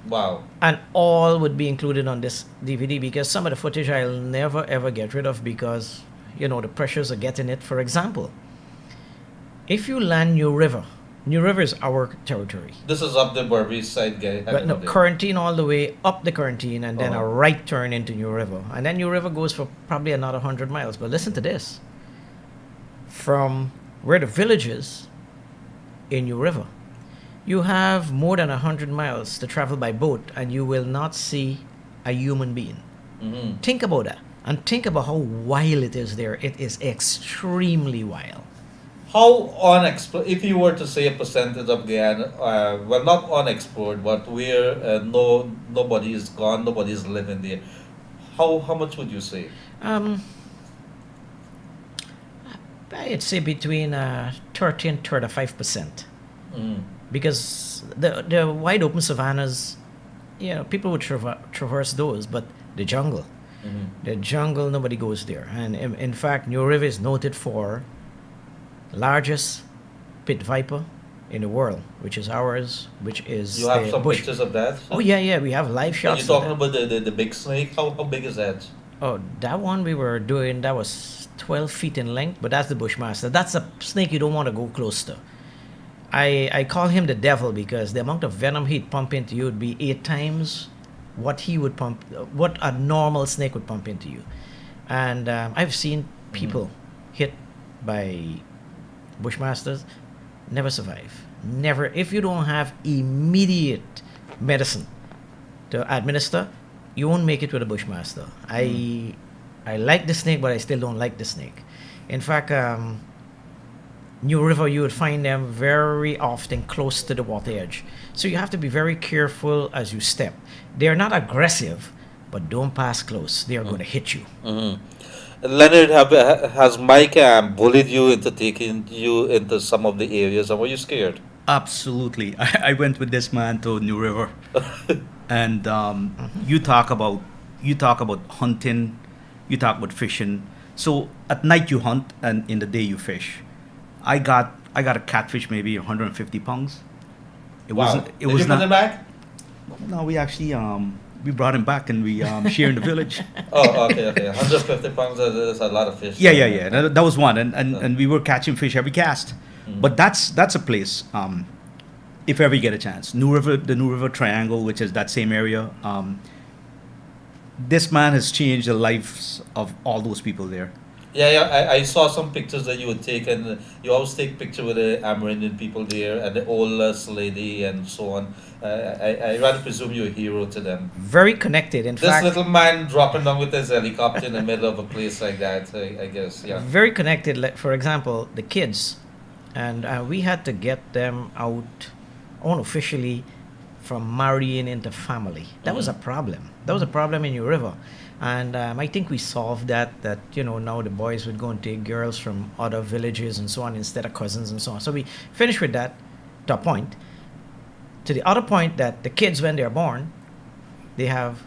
Wow. And all would be included on this DVD because some of the footage I'll never ever get rid of because, you know, the pressures of getting it. For example, if you land New River is our territory. This is up the Berbice side, guy. But no, quarantine all the way up the quarantine and then a right turn into New River. And then New River goes for probably another 100 miles. But listen to this. From where the village is in New River, you have more than 100 miles to travel by boat and you will not see a human being. Mm-hmm. Think about that. And think about how wild it is there. It is extremely wild. How unexplored, if you were to say a percentage of Guyana, well, not unexplored, but where nobody is gone, nobody is living there, how much would you say? I'd say between 30 and 35%. Mm. Because the wide open savannas, you know, people would traverse those, but the jungle, the jungle, nobody goes there. And in fact, New River is noted for largest pit viper in the world, which is ours, which is You have the some bush. pictures of that? Oh yeah, we have live Are shots. you talking about the big snake? How big is that? Oh, that one we were doing, that was 12 feet in length, but that's the Bushmaster. That's a snake you don't want to go close to. I call him the devil because the amount of venom he'd pump into you would be 8 times what he would pump, what a normal snake would pump into you. And I've seen people hit by Bushmasters never survive. Never. If you don't have immediate medicine to administer, you won't make it with a Bushmaster. I like the snake, but I still don't like the snake. In fact, New River, you would find them very often close to the water edge. So you have to be very careful as you step. They're not aggressive, but don't pass close. They are going to hit you. Leonard, has Mike bullied you into taking you into some of the areas, and were you scared? Absolutely. I went with this man to New River, and you talk about hunting, you talk about fishing. So at night you hunt, and in the day you fish. I got a catfish maybe 150 pounds. It wasn't. It Did was you not. put it back? No, we actually we brought him back and we share in the village. Oh, okay. 150 pounds, that's a lot of fish. Yeah. That was one, and we were catching fish every cast. But that's a place. If ever you get a chance, the New River Triangle, which is that same area. This man has changed the lives of all those people there. Yeah. I saw some pictures that you would take, and you always take picture with the Amerindian people there and the oldest lady and so on. I rather presume you're a hero to them. Very connected. In This fact, little man dropping down with his helicopter in the middle of a place like that, I guess, yeah. very connected. Like, for example, the kids, and we had to get them out unofficially from marrying into family. That was a problem. That was a problem in New River. And I think we solved that now the boys would go and take girls from other villages and so on instead of cousins and so on. So we finished with that to a point. To the other point that the kids, when they're born, they have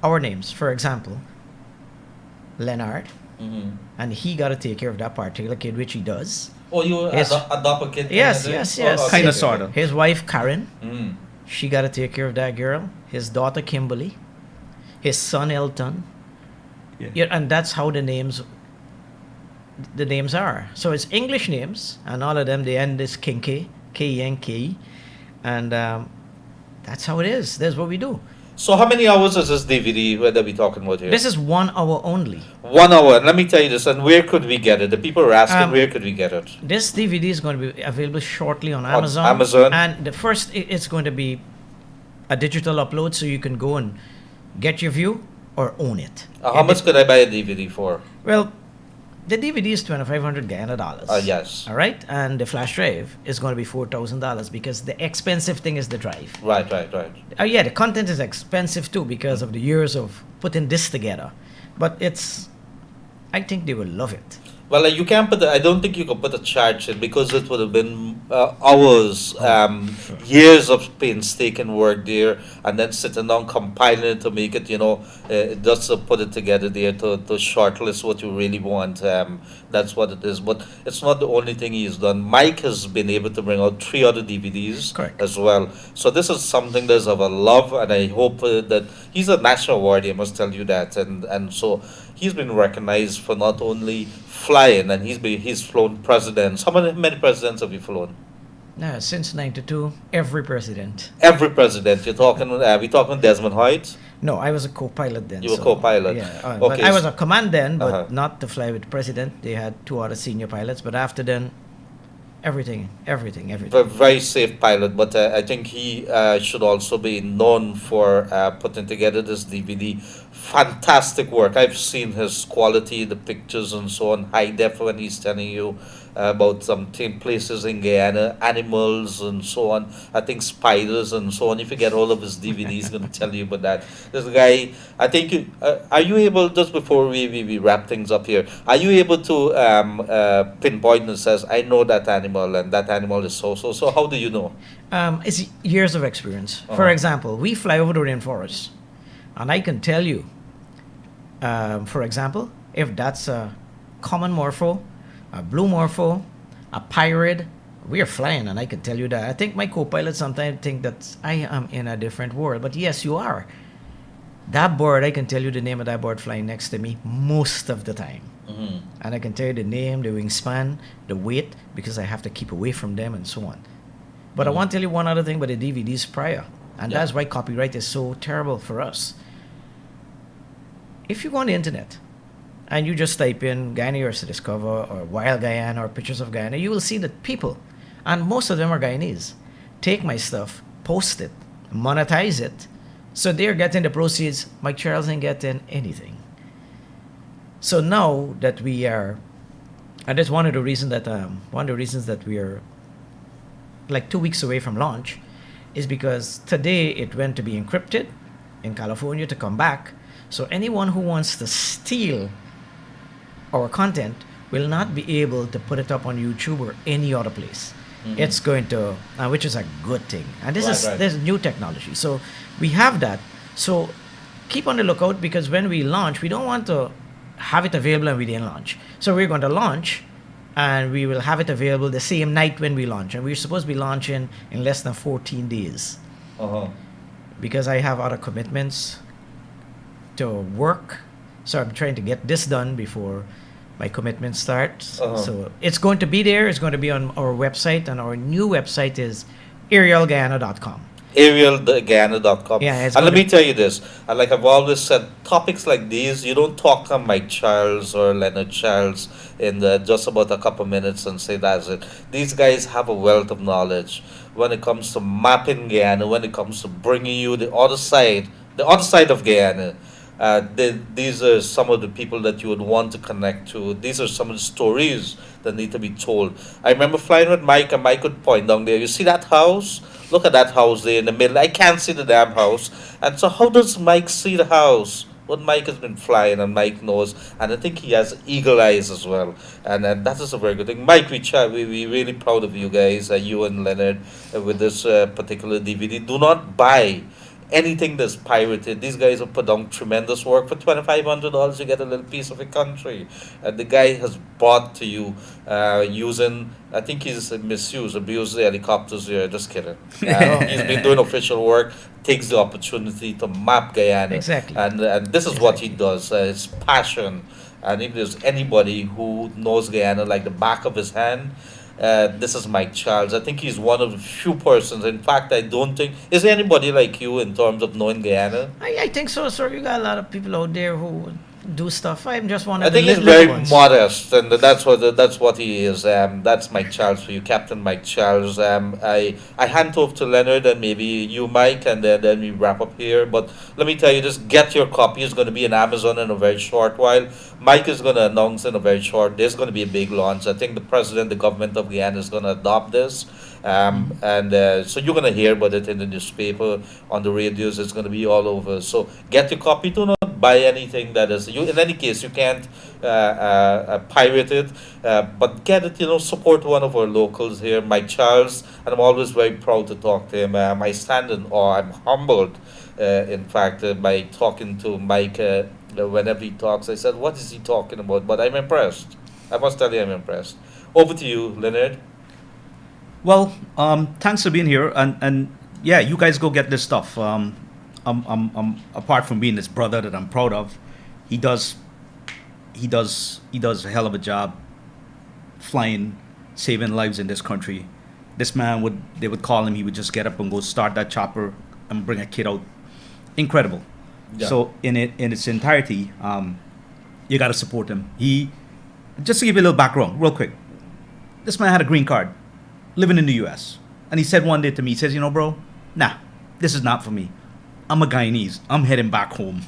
our names. For example, Leonard, and he got to take care of that particular kid, which he does. Oh, you Yes. adopt a kid? Yes. Kinda, sorta. His wife, Karen, Mm. she got to take care of that girl. His daughter, Kimberly. His son, Elton. Yeah, and that's how the names are. So it's English names, and all of them, they end this Kinke, K-E-N-K-E. And that's how it is. That's what we do. So how many hours is this DVD that we're talking about here? This is 1 hour only. 1 hour. And let me tell you this, and where could we get it? The people are asking, where could we get it? This DVD is going to be available shortly on On Amazon. Amazon. And the first, it's going to be a digital upload, so you can go and get your view or own it. How much could I buy a DVD for? Well, the DVD is $2,500 Guyana dollars. Yes. All right, and the flash drive is going to be $4,000 because the expensive thing is the drive. Right. Yeah, the content is expensive too because of the years of putting this together, but I think they will love it. Well, you can't put. I don't think you could put a charge in because it would have been hours, years of painstaking work there, and then sitting down compiling it to make it, just to put it together there to shortlist what you really want. That's what it is. But it's not the only thing he's done. Mike has been able to bring out 3 other DVDs Correct. as well. So this is something that's of a love, and I hope that he's a national award. I must tell you that, and so he's been recognized for not only flying, and he's flown presidents. How many presidents have you flown? Since '92, every president. Every president. You're talking. We talking Desmond Hoyt. No, I was a co-pilot then. You were co-pilot. Yeah, Okay, but I was a command then, but Uh-huh. not to fly with the president. They had 2 other senior pilots, but after then, everything. Very safe pilot, but I think he should also be known for putting together this DVD. Fantastic work. I've seen his quality, the pictures and so on, high def when he's telling you about some places in Guyana, animals and so on. I think spiders and so on. If you get all of his DVDs, he's going to tell you about that. This guy, I think, are you able, just before we wrap things up here, are you able to pinpoint and says, I know that animal and that animal is so. How do you know? It's years of experience. For Uh-huh. example, we fly over the rainforest, and I can tell you, for example, if that's a common morpho, a blue morpho, a pirate, we are flying, and I can tell you that. I think my co-pilot sometimes think that I am in a different world, but yes, you are. That bird, I can tell you the name of that bird flying next to me most of the time. Mhm. And I can tell you the name, the wingspan, the weight, because I have to keep away from them and so on. But I want to tell you one other thing about the DVDs prior. And Yeah. that's why copyright is so terrible for us. If you go on the internet and you just type in Guyana Yours to Discover or Wild Guyana or Pictures of Guyana, you will see that people, and most of them are Guyanese, take my stuff, post it, monetize it. So they're getting the proceeds. Mike Charles ain't getting anything. So now that we are, and that's one of the reasons that we are like 2 weeks away from launch, is because today it went to be encrypted in California to come back. So anyone who wants to steal our content will not be able to put it up on YouTube or any other place. It's going to, which is a good thing. And this Right. is new technology. So we have that. So keep on the lookout, because when we launch, we don't want to have it available and we didn't launch. So we're going to launch and we will have it available the same night when we launch. And we're supposed to be launching in less than 14 days Uh-huh. because I have other commitments to work. So I'm trying to get this done before my commitment starts. Uh-huh. So it's going to be there. It's going to be on our website, and our new website is arielguyana.com. arielguyana.com. Yeah, it's And let gonna- me tell you this, and like I've always said, topics like these, you don't talk to Mike Charles or Leonard Charles in just about a couple minutes and say that's it. These guys have a wealth of knowledge when it comes to mapping Guyana, when it comes to bringing you the other side of Guyana. These are some of the people that you would want to connect to. These are some of the stories that need to be told. I remember flying with Mike, and Mike would point down there. You see that house? Look at that house there in the middle. I can't see the damn house. And so, how does Mike see the house? Well, Mike has been flying, and Mike knows, and I think he has eagle eyes as well. And that is a very good thing. Mike, we really proud of you guys, you and Leonard, with this particular DVD. Do not buy anything that's pirated. These guys have put down tremendous work. For $2,500, you get a little piece of a country. The guy has brought to you using, I think he's abused the helicopters here. Just kidding. He's been doing official work, takes the opportunity to map Guyana. Exactly. And this is what he does. His passion. And if there's anybody who knows Guyana like the back of his hand, this is Mike Charles. I think he's one of the few persons. In fact, I don't think is there anybody like you in terms of knowing Guyana. I think so, sir. You got a lot of people out there who do stuff. I'm just one I of the think he's little very ones. modest, and that's what he is. That's Mike Charles for you, Captain Mike Charles. I hand over to Leonard and maybe you, Mike, and then we wrap up here. But let me tell you, just get your copy. It's going to be on Amazon in a very short while. Mike is going to announce in a very short. There's going to be a big launch. I think the president, the government of Guyana is going to adopt this. And so you're going to hear about it in the newspaper, on the radios. It's going to be all over. So get your copy. Do not buy anything that is you. In any case, you can't pirate it, but get it. Support one of our locals here, Mike Charles, and I'm always very proud to talk to him. I stand in awe. I'm humbled, in fact, by talking to Mike. Whenever he talks, I said, "What is he talking about?" But I'm impressed. I must tell you, I'm impressed. Over to you, Leonard. Well, thanks for being here, and yeah, you guys go get this stuff. Apart from being this brother that I'm proud of, he does a hell of a job flying, saving lives in this country. This man they would call him, he would just get up and go start that chopper and bring a kid out. Incredible. Yeah. So in its entirety, you got to support him. Just to give you a little background, real quick. This man had a green card, living in the U.S. And he said one day to me, he says, bro, nah, this is not for me. I'm a Guyanese. I'm heading back home.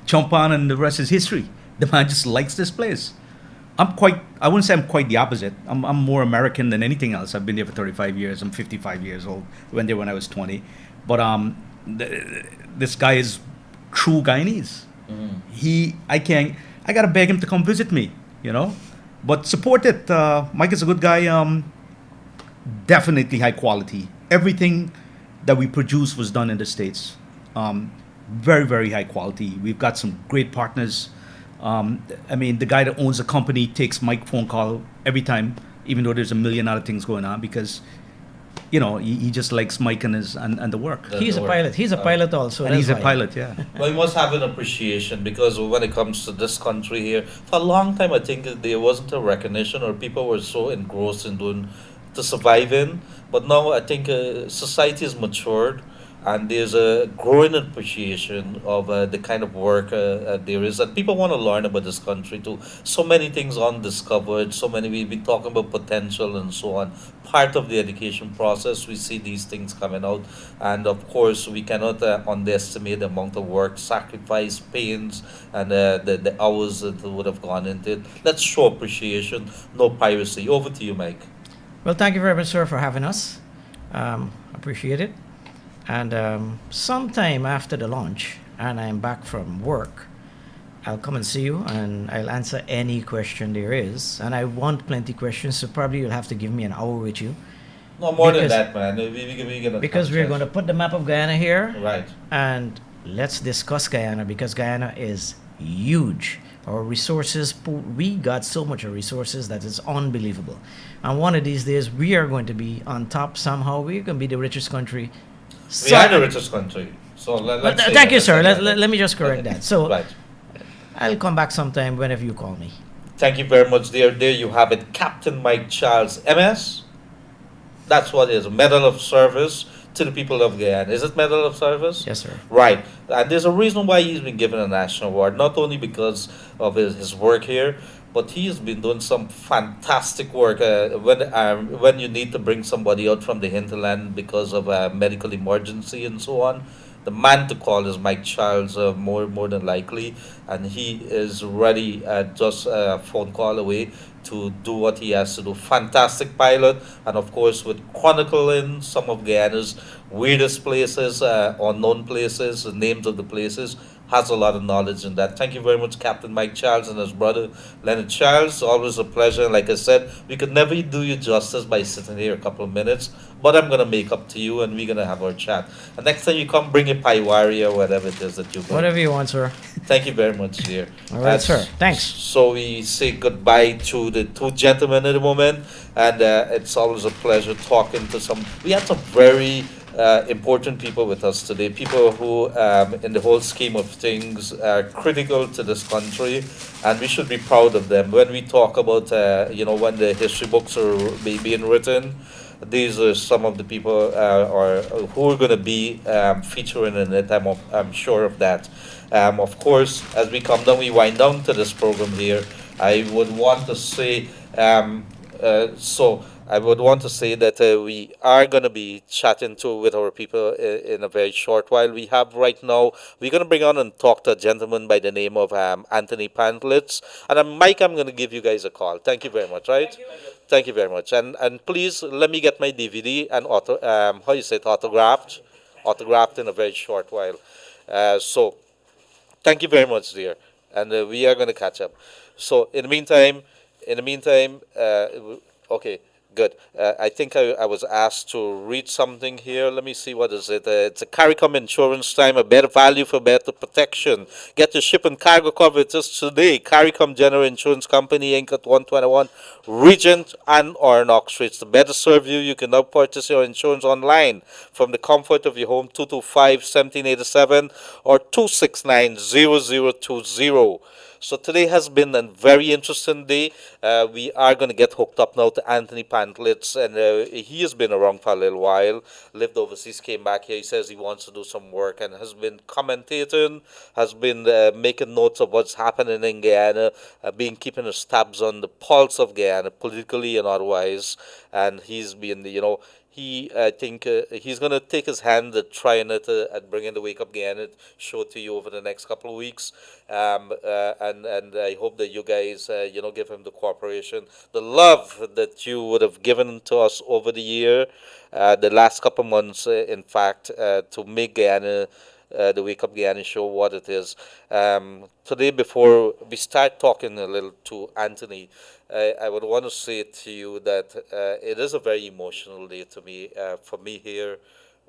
Jump on, and the rest is history. The man just likes this place. I wouldn't say I'm quite the opposite. I'm more American than anything else. I've been there for 35 years. I'm 55 years old. Went there when I was 20. But this guy is true Guyanese. I gotta beg him to come visit me, But support it. Mike is a good guy. Definitely high quality. Everything that we produce was done in the States. Very, very high quality. We've got some great partners. The guy that owns the company takes Mike's phone call every time, even though there's a million other things going on, because he just likes Mike and the work. He's a pilot. He's a pilot also. And that's he's a why. pilot, yeah. Well, you must have an appreciation because when it comes to this country here, for a long time, I think that there wasn't a recognition or people were so engrossed in doing to survive in. But now I think society has matured and there's a growing appreciation of the kind of work there is. And people want to learn about this country too. So many things undiscovered, so many, we've been talking about potential and so on. Part of the education process, we see these things coming out. And of course, we cannot underestimate the amount of work, sacrifice, pains, and the hours that would have gone into it. Let's show appreciation, no piracy. Over to you, Mike. Well, thank you very much, sir, for having us. Appreciate it. And sometime after the launch, and I'm back from work, I'll come and see you, and I'll answer any question there is. And I want plenty questions, so probably you'll have to give me an hour with you. No more than Because- that, man. We gonna Because we're going to put the map of Guyana here, Right. and let's discuss Guyana, because Guyana is huge. Our resources, we got so much of resources that is unbelievable. And one of these days, we are going to be on top somehow. We're going to be the richest country. We are the richest country. So let's say Thank that, you, let's sir. say Let, that. let me just correct Okay. that. So Right. I'll come back sometime whenever you call me. Thank you very much, dear. There you have it, Captain Mike Charles, MS. That's what it is, Medal of Service to the people of Guyana. Is it Medal of Service? Yes, sir. Right. And there's a reason why he's been given a national award, not only because of his work here, but he's been doing some fantastic work when you need to bring somebody out from the hinterland because of a medical emergency and so on. The man to call is Mike Charles, more than likely, and he is ready just a phone call away to do what he has to do. Fantastic pilot, and of course, with chronicling some of Guyana's weirdest places, unknown places, the names of the places, has a lot of knowledge in that. Thank you very much, Captain Mike Charles and his brother Leonard Charles. Always a pleasure. And like I said, we could never do you justice by sitting here a couple of minutes, but I'm gonna make up to you, and we're gonna have our chat. And next time you come, bring a paiwari or whatever it is that you bring. Whatever you want, sir. Thank you very much, dear. All right, sir. Thanks. So we say goodbye to the two gentlemen at the moment, and it's always a pleasure talking to some. We had some very important people with us today. People who, in the whole scheme of things, are critical to this country, and we should be proud of them. When we talk about, when the history books are being written, these are some of the people who are going to be featuring in it. I'm sure of that. Of course, as we come down, we wind down to this program here. I would want to say, I would want to say that we are going to be chatting with our people in a very short while. We have right now, we're going to bring on and talk to a gentleman by the name of Anthony Pantlitz. And Mike, I'm going to give you guys a call. Thank you very much, right? Thank you very much. And please let me get my DVD and autographed in a very short while. So thank you very much, dear. And we are going to catch up. So in the meantime, okay. Good. I think I was asked to read something here. Let me see, what is it? It's a CARICOM insurance time, a better value for better protection. Get your ship and cargo covered just today. CARICOM General Insurance Company, Inc. at 121 Regent and Oronox Streets. To better serve you, you can now purchase your insurance online from the comfort of your home, 225-1787 or 269-0020. So today has been a very interesting day. We are going to get hooked up now to Anthony Pantlitz, and he has been around for a little while, lived overseas, came back here. He says he wants to do some work and has been commentating, has been making notes of what's happening in Guyana, keeping his tabs on the pulse of Guyana, politically and otherwise. And he's been, I think he's going to take his hand at trying at bringing the Wake Up Guyana show to you over the next couple of weeks. And I hope that you guys, give him the cooperation, the love that you would have given to us over the year, the last couple of months, in fact, to make Guyana, the Wake Up Guyana show what it is. Today, before we start talking a little to Anthony, I would want to say to you that it is a very emotional day to me, for me here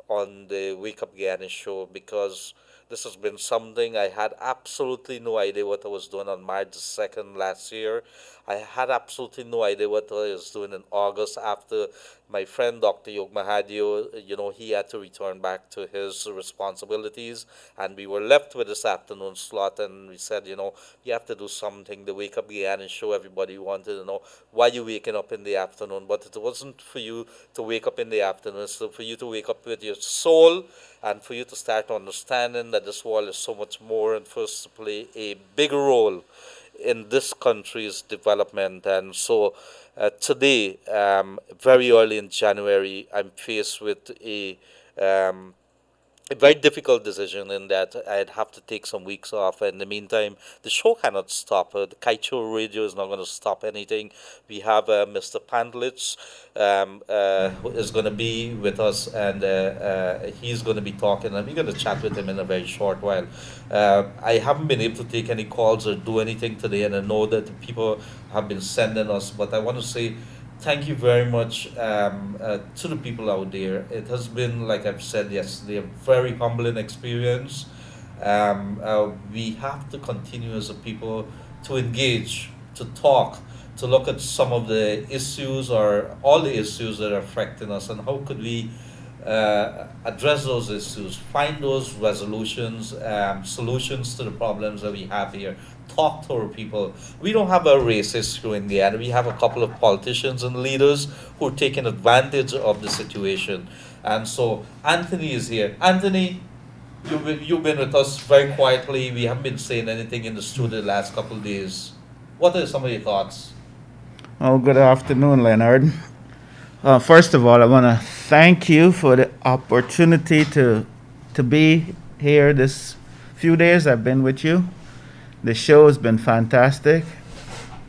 on the Wake Up Guyana show, because this has been something I had absolutely no idea what I was doing on March 2nd last year. I had absolutely no idea what I was doing in August after My friend Dr. Yog Mahadio, he had to return back to his responsibilities, and we were left with this afternoon slot. And we said, you have to do something. The Wake Up Guyana show, everybody wanted to know why you waking up in the afternoon. But it wasn't for you to wake up in the afternoon, it's for you to wake up with your soul, and for you to start understanding that this world is so much more, and for us to play a bigger role in this country's development. And so today, very early in January, I'm faced with a very difficult decision in that I'd have to take some weeks off. In the meantime, the show cannot stop. The Kaieteur radio is not going to stop anything. We have Mr. Pantlitz, who is going to be with us, and he's going to be talking, and we're going to chat with him in a very short while. I haven't been able to take any calls or do anything today, and I know that the people have been sending us, but I want to say thank you very much to the people out there. It has been, like I've said yesterday, a very humbling experience. We have to continue as a people to engage, to talk, to look at some of the issues or all the issues that are affecting us, and how could we address those issues, find those resolutions, solutions to the problems that we have here. Talk to our people. We don't have a racist issue in the end. We have a couple of politicians and leaders who are taking advantage of the situation. And so Anthony is here. Anthony, you've been with us very quietly. We haven't been saying anything in the studio the last couple of days. What are some of your thoughts? Oh, good afternoon, Leonard. First of all, I want to thank you for the opportunity to be here this few days I've been with you. The show has been fantastic.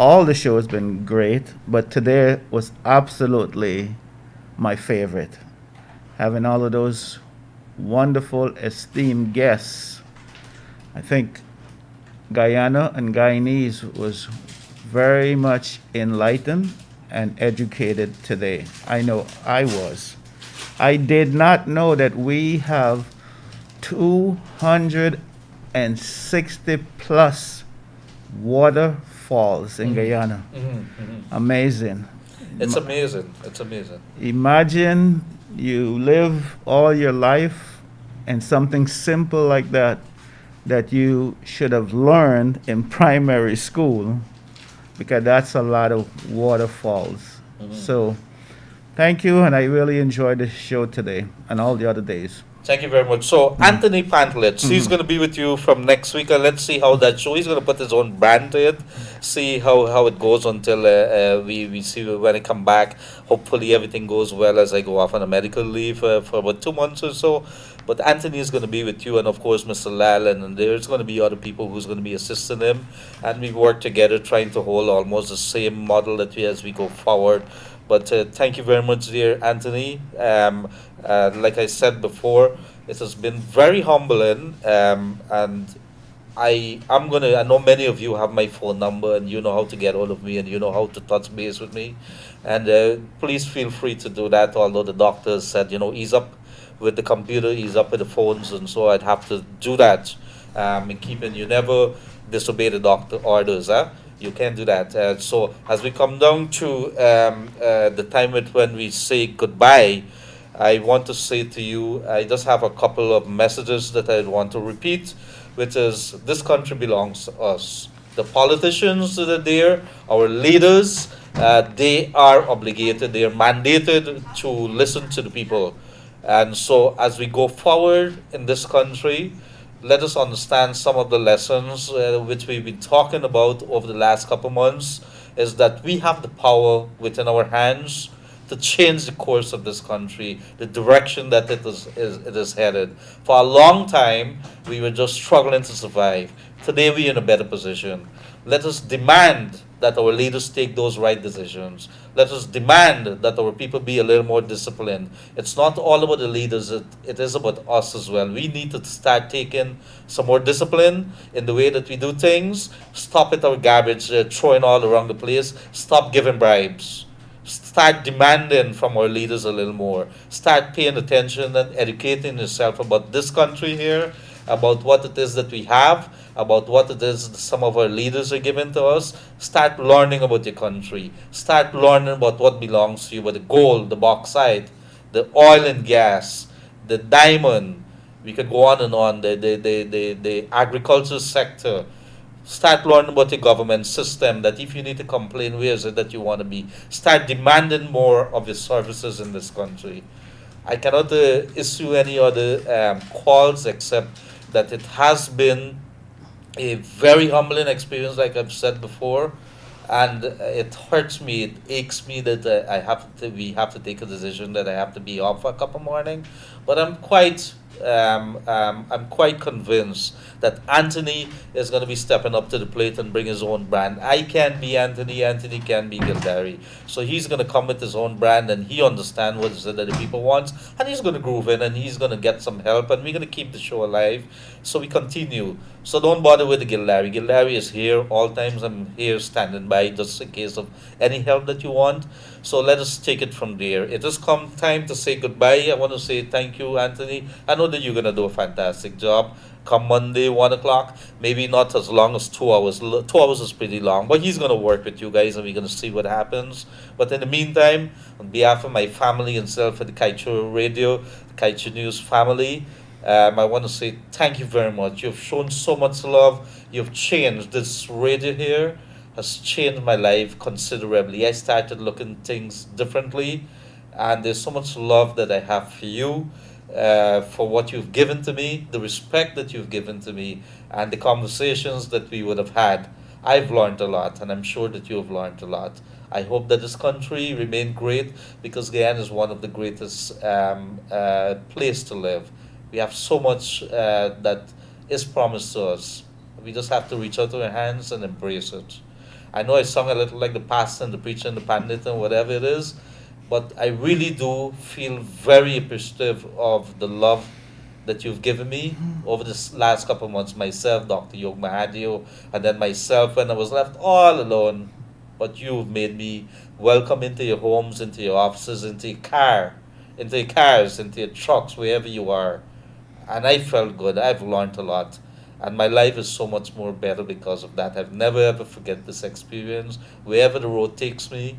All the show has been great, but today was absolutely my favorite. Having all of those wonderful, esteemed guests. I think Guyana and Guyanese was very much enlightened and educated today. I know I was. I did not know that we have 260 plus waterfalls in Guyana. Amazing. It's amazing. It's amazing. Imagine you live all your life and something simple like that you should have learned in primary school, because that's a lot of waterfalls. So thank you, and I really enjoyed the show today and all the other days. Thank you very much. So Anthony Pantlitz, he's going to be with you from next week, and let's see how that show. He's going to put his own brand to it. See how it goes until we see when I come back. Hopefully everything goes well as I go off on a medical leave for about 2 months or so. But Anthony is going to be with you, and of course Mr. Lal, and there's going to be other people who's going to be assisting him, and we work together trying to hold almost the same model that we as we go forward. But thank you very much, dear Anthony. Like I said before, it has been very humbling, and I know many of you have my phone number, and you know how to get hold of me, and you know how to touch base with me, and please feel free to do that. Although the doctors said, ease up with the computer, ease up with the phones, and so I'd have to do that. In keeping, you never disobey the doctor orders, huh? You can't do that. So as we come down to the time when we say goodbye, I want to say to you, I just have a couple of messages that I want to repeat, which is this country belongs to us. The politicians that are there, our leaders, they are obligated, they are mandated to listen to the people. And so as we go forward in this country, let us understand some of the lessons which we've been talking about over the last couple months, is that we have the power within our hands to change the course of this country, the direction that it is headed. For a long time, we were just struggling to survive. Today, we're in a better position. Let us demand that our leaders take those right decisions. Let us demand that our people be a little more disciplined. It's not all about the leaders, it is about us as well. We need to start taking some more discipline in the way that we do things. Stop with our garbage throwing all around the place. Stop giving bribes. Start demanding from our leaders a little more. Start paying attention and educating yourself about this country here, about what it is that we have, about what it is some of our leaders are giving to us. Start learning about your country. Start learning about what belongs to you, about the gold, the bauxite, the oil and gas, the diamond. We could go on and on. The agriculture sector. Start learning about the government system, that if you need to complain, where is it that you want to be? Start demanding more of your services in this country. I cannot issue any other calls except that it has been a very humbling experience, like I've said before, and it hurts me, it aches me that we have to take a decision that I have to be off for a couple morning, but I'm quite convinced that Anthony is going to be stepping up to the plate and bring his own brand. I can be Anthony, Anthony can be Gildarie. So he's going to come with his own brand, and he understands what is it that the people want, and he's going to groove in, and he's going to get some help, and we're going to keep the show alive. So we continue. So don't bother with the Gildarie. Gildarie is here all times. I'm here standing by just in case of any help that you want. So let us take it from there. It has come time to say goodbye. I want to say thank you, Anthony. I know that you're going to do a fantastic job. Come Monday, 1 o'clock, maybe not as long as 2 hours. 2 hours is pretty long, but he's going to work with you guys, and we're going to see what happens. But in the meantime, on behalf of my family and self at the Kaieteur Radio, Kaieteur News family, I want to say thank you very much. You've shown so much love. You've changed. This radio here has changed my life considerably. I started looking things differently, and there's so much love that I have for you, for what you've given to me, the respect that you've given to me, and the conversations that we would have had. I've learned a lot, and I'm sure that you've learned a lot. I hope that this country remain great, because Guyana is one of the greatest place to live. We have so much that is promised to us. We just have to reach out to our hands and embrace it. I know I sound a little like the pastor and the preacher and the pandit and whatever it is, but I really do feel very appreciative of the love that you've given me over this last couple of months. Myself, Dr. Yog Mahadio, and then myself when I was left all alone. But you've made me welcome into your homes, into your offices, into your cars, into your trucks, wherever you are. And I felt good. I've learned a lot. And my life is so much more better because of that. I've never ever forget this experience. Wherever the road takes me,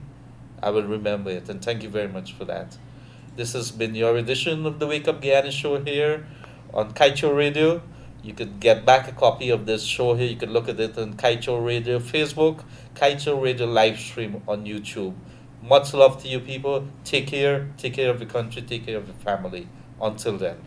I will remember it. And thank you very much for that. This has been your edition of the Wake Up Guyana show here on Kaieteur Radio. You could get back a copy of this show here. You could look at it on Kaieteur Radio Facebook, Kaieteur Radio live stream on YouTube. Much love to you people. Take care. Take care of your country. Take care of your family. Until then.